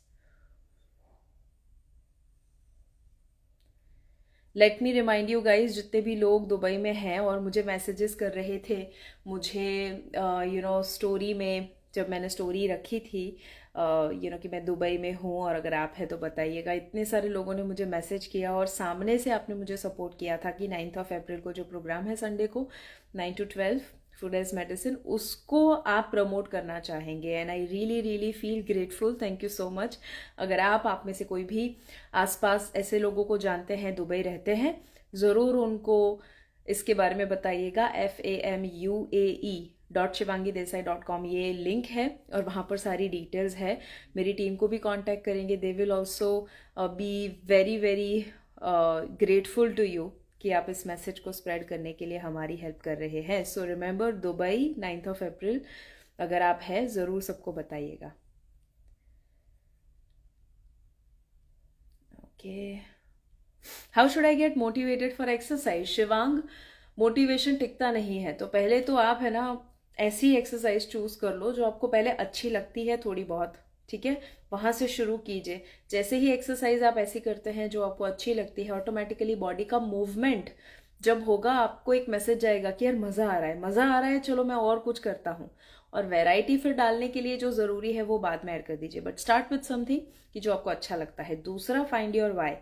S1: Let me remind you guys, जितने भी लोग दुबई में हैं और मुझे मैसेजेस कर रहे थे, मुझे स्टोरी में जब मैंने स्टोरी रखी थी कि मैं दुबई में हूँ और अगर आप हैं तो बताइएगा, इतने सारे लोगों ने मुझे मैसेज किया और सामने से आपने मुझे सपोर्ट किया था कि 9 को जो प्रोग्राम है संडे को 9 to 12 फूड एज मेडिसिन, उसको आप प्रमोट करना चाहेंगे। And I really really feel grateful, thank you so much. अगर आप में से कोई भी आसपास ऐसे लोगों को जानते हैं, दुबई रहते हैं, ज़रूर उनको इसके बारे में बताइएगा। FAMUAE.shivangiDesai.com ये लिंक है और वहाँ पर सारी डिटेल्स है। मेरी टीम को भी कांटेक्ट करेंगे, they will also be very very grateful to you कि आप इस मैसेज को स्प्रेड करने के लिए हमारी हेल्प कर रहे हैं। सो रिमेंबर, दुबई 9 अप्रैल, अगर आप हैं ज़रूर सबको बताइएगा। Okay, how should I get motivated for exercise? Shivang, motivation टिकता नहीं है, तो पहले तो आप है ना ऐसी एक्सरसाइज चूज कर लो जो आपको पहले अच्छी लगती है थोड़ी बहुत, ठीक है, वहां से शुरू कीजिए। जैसे ही एक्सरसाइज आप ऐसी करते हैं जो आपको अच्छी लगती है, ऑटोमेटिकली बॉडी का मूवमेंट जब होगा, आपको एक मैसेज जाएगा कि यार मजा आ रहा है, मजा आ रहा है, चलो मैं और कुछ करता हूँ। और वैरायटी फिर डालने के लिए जो जरूरी है वो बाद में ऐड कर दीजिए, बट स्टार्ट विथ समथिंग कि जो आपको अच्छा लगता है। दूसरा, फाइंड योर वाई,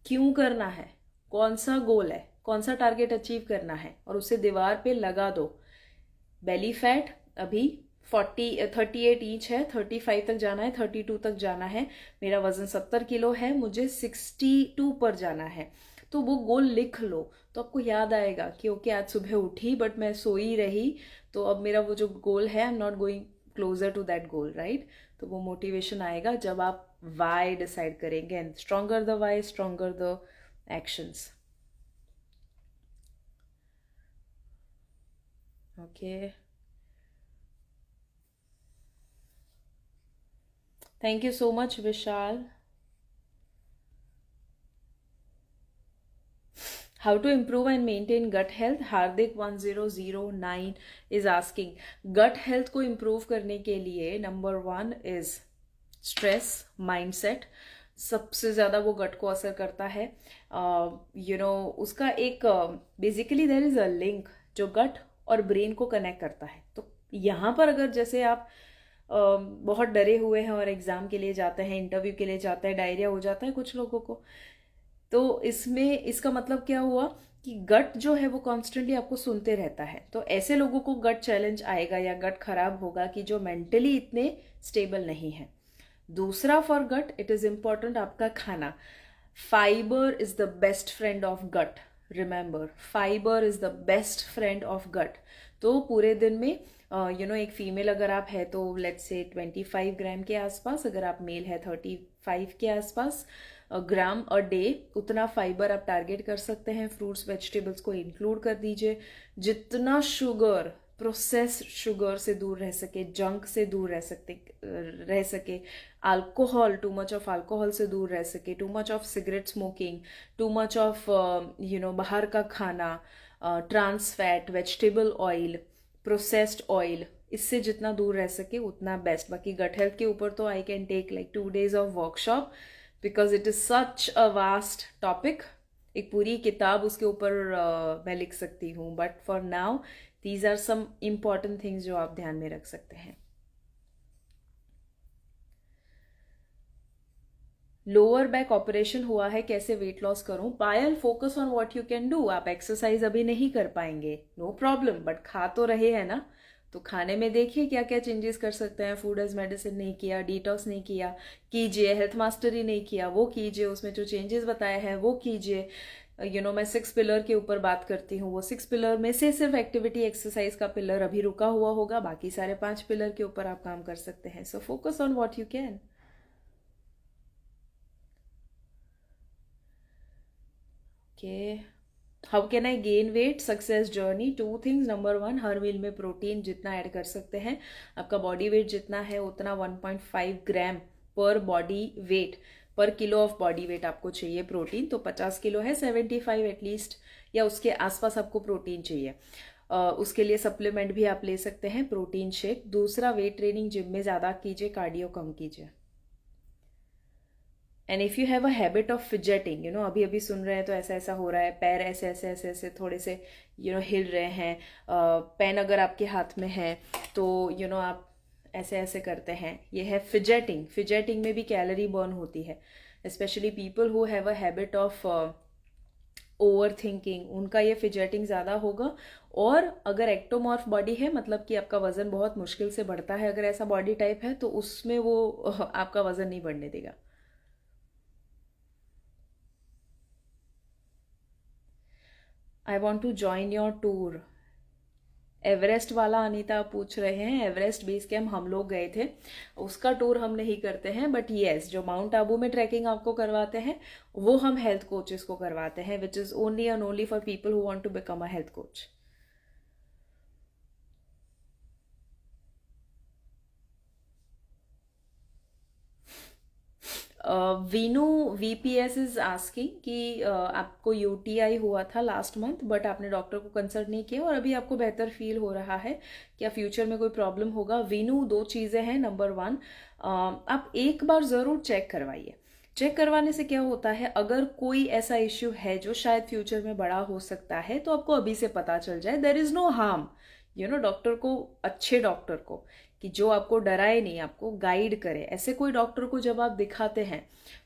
S1: क्यों करना है, कौन सा गोल है, कौन सा टारगेट अचीव करना है, और उसे दीवार पे लगा दो। बेली फैट अभी 38 इंच है, 35 तक जाना है, 32 तक जाना है। मेरा वजन 70 किलो है, मुझे 62 पर जाना है। तो वो गोल लिख लो, तो आपको याद आएगा कि ओके आज सुबह उठी बट मैं सोई रही, तो अब मेरा वो जो गोल है, I am not going closer to that goal, right. तो वो मोटिवेशन आएगा जब आप वाई डिसाइड करेंगे, and stronger the why, stronger the actions. Okay, thank you so much Vishal. How to improve and maintain gut health? Hardik 1009 is asking. Gut health को improve करने के लिए number 1 is stress, mindset. सबसे ज़्यादा वो गट को असर करता है. उसका एक basically there is a link जो गट और ब्रेन को कनेक्ट करता है. तो यहाँ पर अगर जैसे आप बहुत डरे हुए हैं और एग्ज़ाम के लिए जाते हैं, इंटरव्यू के लिए जाते हैं, डायरिया हो जाता है कुछ लोगों को, तो इसमें इसका मतलब क्या हुआ कि गट जो है वो कॉन्स्टेंटली आपको सुनते रहता है. तो ऐसे लोगों को गट चैलेंज आएगा या गट खराब होगा कि जो मेंटली इतने स्टेबल नहीं है. दूसरा for gut it is important आपका खाना. Fibre is the best friend of gut. Remember, fibre is the best friend of gut. तो पूरे दिन में एक फीमेल अगर आप है तो लेट्स से 25 ग्राम के आसपास, अगर आप मेल है 35 के आसपास ग्राम अ डे, उतना फाइबर आप टारगेट कर सकते हैं. फ्रूट्स वेजिटेबल्स को इंक्लूड कर दीजिए. जितना शुगर, प्रोसेस शुगर से दूर रह सके, जंक से दूर रह सके, alcohol, too much of alcohol से दूर रह सके, too much of cigarette smoking, too much of बाहर का खाना, trans fat, vegetable oil, processed oil, इससे जितना दूर रह सके उतना बेस्ट. बाकी गट हेल्थ के ऊपर तो I can take like 2 days of workshop because it is such a vast topic. एक पूरी किताब उसके ऊपर मैं लिख सकती हूँ. But for now these are some important things जो आप ध्यान में रख सकते हैं. लोअर बैक ऑपरेशन हुआ है, कैसे वेट लॉस करूं? Payal, focus on what you can do. आप एक्सरसाइज अभी नहीं कर पाएंगे, नो प्रॉब्लम, बट खा तो रहे हैं ना. तो खाने में देखिए क्या क्या चेंजेस कर सकते हैं. फूड एज मेडिसिन नहीं किया, डिटॉक्स नहीं किया, कीजिए. हेल्थ मास्टरी नहीं किया, वो कीजिए. उसमें जो चेंजेस बताए हैं वो कीजिए. मैं 6 पिलर के ऊपर बात करती हूँ. वो 6 पिलर में से सिर्फ एक्टिविटी एक्सरसाइज का पिलर अभी रुका हुआ होगा, बाकी सारे 5 पिलर के ऊपर आप काम कर सकते हैं. So focus on what you can. Okay. How can I gain weight? Success journey. 2 things. Number 1, हर मील में प्रोटीन जितना ऐड कर सकते हैं. आपका बॉडी वेट जितना है उतना 1.5 ग्राम पर बॉडी वेट, पर किलो ऑफ बॉडी वेट आपको चाहिए प्रोटीन. तो 50 किलो है, 75 एटलीस्ट या उसके आसपास आपको प्रोटीन चाहिए. उसके लिए सप्लीमेंट भी आप ले सकते हैं, प्रोटीन शेक. दूसरा, वेट ट्रेनिंग जिम में ज़्यादा कीजिए, कार्डियो कम कीजिए. And if you have a habit of fidgeting, अभी अभी सुन रहे हैं तो ऐसा ऐसा हो रहा है, पैर ऐसे ऐसे ऐसे ऐसे थोड़े से हिल रहे हैं, पेन अगर आपके हाथ में है तो आप ऐसे ऐसे करते हैं, ये है फिजेटिंग. फिजेटिंग में भी कैलोरी बर्न होती है. Specially people who have a habit of over thinking, उनका ये फिजेटिंग ज़्यादा होगा. और अगर एक्टोमॉर्फ बॉडी है, मतलब कि आपका वज़न बहुत मुश्किल से बढ़ता है, अगर ऐसा बॉडी टाइप है तो उसमें वो आपका वज़न नहीं बढ़ने देगा. I want to join your tour. Everest वाला अनीता पूछ रहे हैं. एवरेस्ट बेस कैम्प हम लोग गए थे, उसका टूर हम नहीं करते हैं. बट येस, जो माउंट आबू में ट्रैकिंग आपको करवाते हैं वो हम हेल्थ कोचेस को करवाते हैं, which is only and only for people who want to become a health coach. Veenu VPS is asking कि आपको यूटीआई हुआ था लास्ट मंथ, बट आपने डॉक्टर को कंसल्ट नहीं किया और अभी आपको बेहतर फील हो रहा है. क्या फ्यूचर में कोई प्रॉब्लम होगा? वीनू, 2 चीज़ें हैं. नंबर 1, आप एक बार ज़रूर चेक करवाइए. चेक करवाने से क्या होता है, अगर कोई ऐसा इश्यू है जो शायद फ्यूचर में बड़ा हो सकता है तो आपको अभी से पता चल जाए. There is no harm. Doctor को, अच्छे डॉक्टर को, कि जो आपको डराए नहीं, आपको गाइड करे, ऐसे कोई डॉक्टर को जब आप दिखाते हैं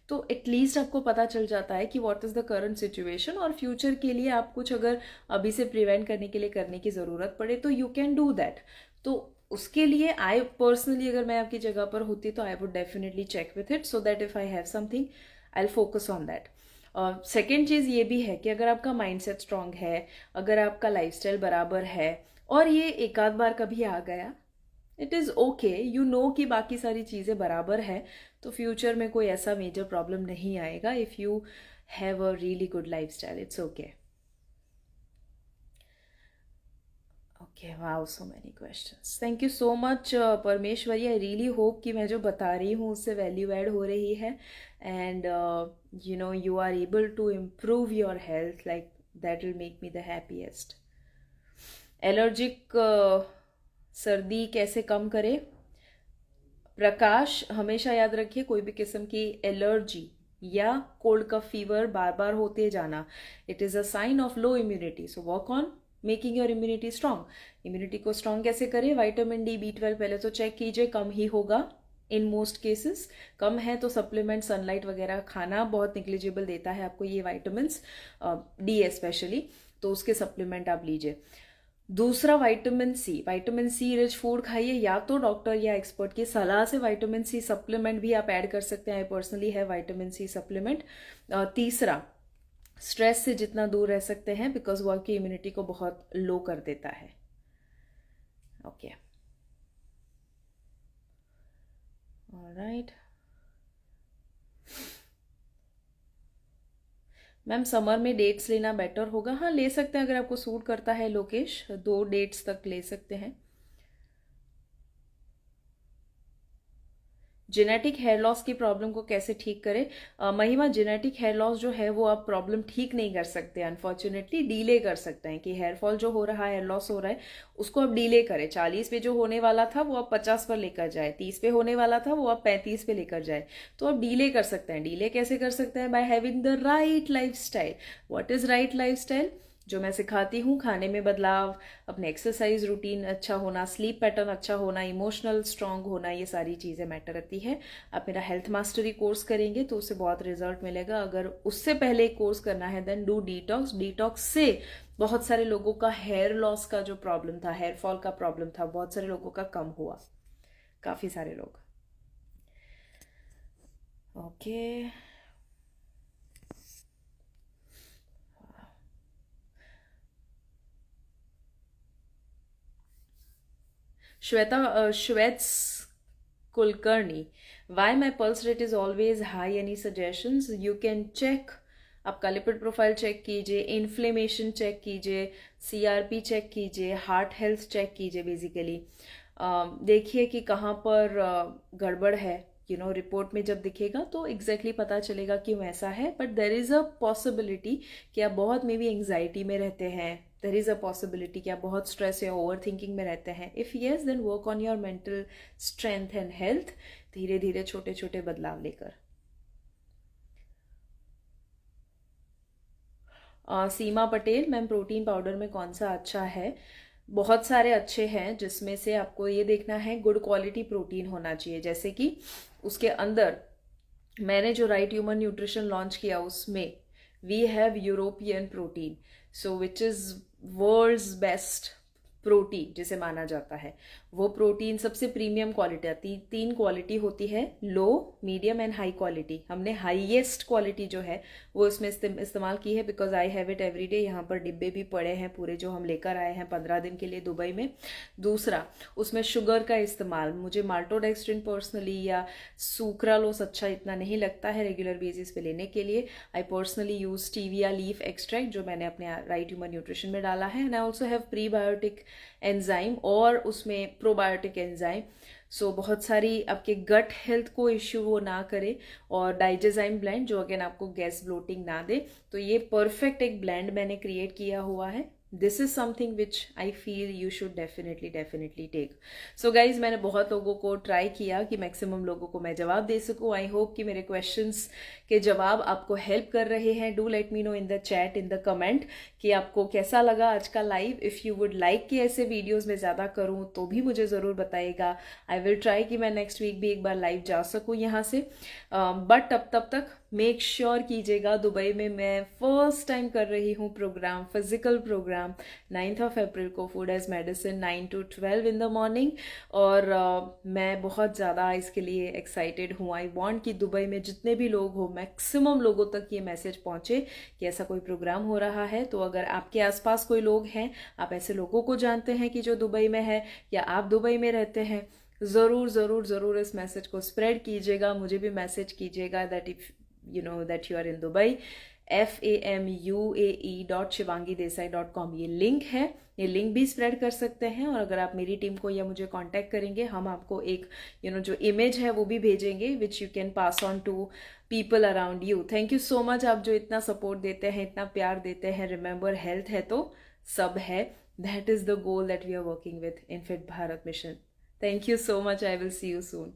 S1: तो एटलीस्ट आपको पता चल जाता है कि what is the current situation, और फ्यूचर के लिए आप कुछ अगर अभी से प्रिवेंट करने के लिए करने की ज़रूरत पड़े तो यू कैन डू दैट. तो उसके लिए आई पर्सनली, अगर मैं आपकी जगह पर होती तो I would definitely check with it, so that if I have something I will focus on that. Second चीज़ ये भी है कि अगर आपका माइंडसेट स्ट्रांग है, अगर आपका लाइफस्टाइल बराबर है, और ये एक आध बार कभी आ गया, इट इज़ ओके. कि बाकी सारी चीज़ें बराबर है, तो फ्यूचर में कोई ऐसा मेजर प्रॉब्लम नहीं आएगा. If you have a really good lifestyle, it's okay. Okay, wow, so many questions. Thank you so much Parameshwari. I really hope कि मैं जो बता रही हूँ उससे वैल्यू ऐड हो रही है, and you are able to improve your health. Like that will make me the happiest. Allergic सर्दी कैसे कम करें? प्रकाश, हमेशा याद रखिए कोई भी किस्म की एलर्जी या कोल्ड कफ फीवर बार बार होते जाना, it is a sign of low immunity. So work on making your immunity strong. Immunity को स्ट्रांग कैसे करें? विटामिन डी, B12 पहले तो चेक कीजिए, कम ही होगा इन मोस्ट केसेस। कम है तो सप्लीमेंट, सनलाइट वगैरह खाना बहुत निग्लिजिबल देता है आपको ये विटामिन्स, डी स्पेशली, तो उसके सप्लीमेंट आप लीजिए। दूसरा विटामिन सी रिच फूड खाइए, या तो डॉक्टर या एक्सपर्ट की सलाह से विटामिन सी सप्लीमेंट भी आप ऐड कर सकते हैं। आई पर्सनली है विटामिन सी सप्लीमेंट। तीसरा, स्ट्रेस से जितना दूर रह सकते हैं, बिकॉज वो आपकी इम्यूनिटी को बहुत लो कर देता है। ओके, ऑलराइट मैम, समर में डेट्स लेना बेटर होगा? हाँ, ले सकते हैं अगर आपको सूट करता है लोकेश, 2 डेट्स तक ले सकते हैं। जेनेटिक हेयर लॉस की प्रॉब्लम को कैसे ठीक करें? महिमा, जेनेटिक हेयर लॉस जो है वो आप प्रॉब्लम ठीक नहीं कर सकते, अनफॉर्चुनेटली डिले कर सकते हैं। कि हेयर फॉल जो हो रहा है, हेयर लॉस हो रहा है, उसको आप डिले करें। 40 पे जो होने वाला था वो आप 50 पर लेकर जाए, 30 पे होने वाला था वो आप 35 पे लेकर जाए, तो आप डिले कर सकते हैं। डिले कैसे कर सकते हैं? By having the right life style. What is right life style? जो मैं सिखाती हूँ, खाने में बदलाव, अपने एक्सरसाइज रूटीन अच्छा होना, स्लीप पैटर्न अच्छा होना, इमोशनल स्ट्रांग होना, ये सारी चीज़ें मैटर करती है। आप मेरा हेल्थ मास्टरी कोर्स करेंगे तो उससे बहुत रिजल्ट मिलेगा। अगर उससे पहले एक कोर्स करना है देन डू डिटॉक्स। डिटॉक्स से बहुत सारे लोगों का हेयर लॉस का जो प्रॉब्लम था, हेयर फॉल का प्रॉब्लम था, बहुत सारे लोगों का कम हुआ, काफ़ी सारे लोग। Okay, Shweta Kulkarni, why my pulse rate is always high, any suggestions? You can check, आपका लिपिड प्रोफाइल चेक कीजिए, इन्फ्लेमेशन चेक कीजिए, CRP चेक कीजिए, हार्ट हेल्थ चेक कीजिए। बेसिकली देखिए कि कहाँ पर गड़बड़ है। रिपोर्ट में जब दिखेगा तो एग्जैक्टली पता चलेगा क्यों ऐसा है। But there is a possibility कि आप बहुत मे बी एंग्जाइटी में रहते हैं, देर इज़ अ पॉसिबिलिटी कि आप बहुत स्ट्रेस या ओवर थिंकिंग में रहते हैं। If yes, then work on your mental strength and health, धीरे धीरे छोटे छोटे बदलाव लेकर। Seema Patel, ma'am protein powder में कौन सा अच्छा है? बहुत सारे अच्छे हैं, जिसमें से आपको ये देखना है गुड क्वालिटी प्रोटीन होना चाहिए। जैसे कि उसके अंदर मैंने जो राइट ह्यूमन न्यूट्रिशन लॉन्च किया उसमें we have European protein, so which is world's best protein जिसे माना जाता है। वो प्रोटीन सबसे प्रीमियम क्वालिटी आती, 3 क्वालिटी होती है, लो, मीडियम एंड हाई क्वालिटी। हमने हाईएस्ट क्वालिटी जो है वो इसमें इस्तेमाल की है, because I have it every day. यहाँ पर डिब्बे भी पड़े हैं पूरे, जो हम लेकर आए हैं 15 दिन के लिए दुबई में। दूसरा, उसमें शुगर का इस्तेमाल, मुझे माल्टोडेक्स्ट्रिन पर्सनली या सुक्रालोस अच्छा इतना नहीं लगता है रेगुलर बेसिस पे लेने के लिए। I personally use stevia leaf extract, जो मैंने अपने राइट ह्यूमन न्यूट्रिशन में डाला है। And I also have prebiotic enzyme और उसमें प्रोबायोटिक एंजाइम। सो बहुत सारी आपके गट हेल्थ को इश्यू वो ना करे, और डाइजेजाइम ब्लेंड जो अगेन आपको गैस ब्लोटिंग ना दे। तो ये परफेक्ट एक ब्लेंड मैंने क्रिएट किया हुआ है। This is something which I feel you should definitely take. So guys, मैंने बहुत लोगों को ट्राई किया कि मैक्सिमम लोगों को मैं जवाब दे सकूं। आई होप कि मेरे क्वेश्चंस के जवाब आपको हेल्प कर रहे हैं। Do let me know in the chat, in the comment, कि आपको कैसा लगा आज का live. If you would like कि ऐसे वीडियोस में ज़्यादा करूं तो भी मुझे ज़रूर बताइएगा। आई विल ट्राई कि मैं नेक्स्ट वीक भी एक बार लाइव जा सकूं यहाँ से। बट तब तक मेक श्योर कीजिएगा, दुबई में मैं फर्स्ट टाइम कर रही हूँ programme, physical programme, 9th of April को, food as medicine, 9 to 12 in the morning. और मैं बहुत ज़्यादा इसके लिए एक्साइटेड हूँ। आई वॉन्ट कि दुबई में जितने भी लोग हो, मैक्सिमम लोगों तक ये मैसेज पहुँचे कि ऐसा कोई प्रोग्राम हो रहा है। तो अगर आपके आसपास कोई लोग हैं, आप ऐसे लोगों को जानते हैं कि जो दुबई में है, या आप दुबई में रहते हैं, ज़रूर ज़रूर ज़रूर इस मैसेज को स्प्रेड कीजिएगा। मुझे भी मैसेज कीजिएगा that if you know that you are in Dubai, FAMUAE.shivangidesai.com ये लिंक है। ये लिंक भी स्प्रेड कर सकते हैं, और अगर आप मेरी टीम को या मुझे कांटेक्ट करेंगे, हम आपको एक जो इमेज है वो भी भेजेंगे, which you can pass on to people around you. Thank you so much, आप जो इतना सपोर्ट देते हैं, इतना प्यार देते हैं। रिमेंबर, हेल्थ है तो सब है। That is the goal that we are working with in fit Bharat mission. Thank you so much, I will see you soon.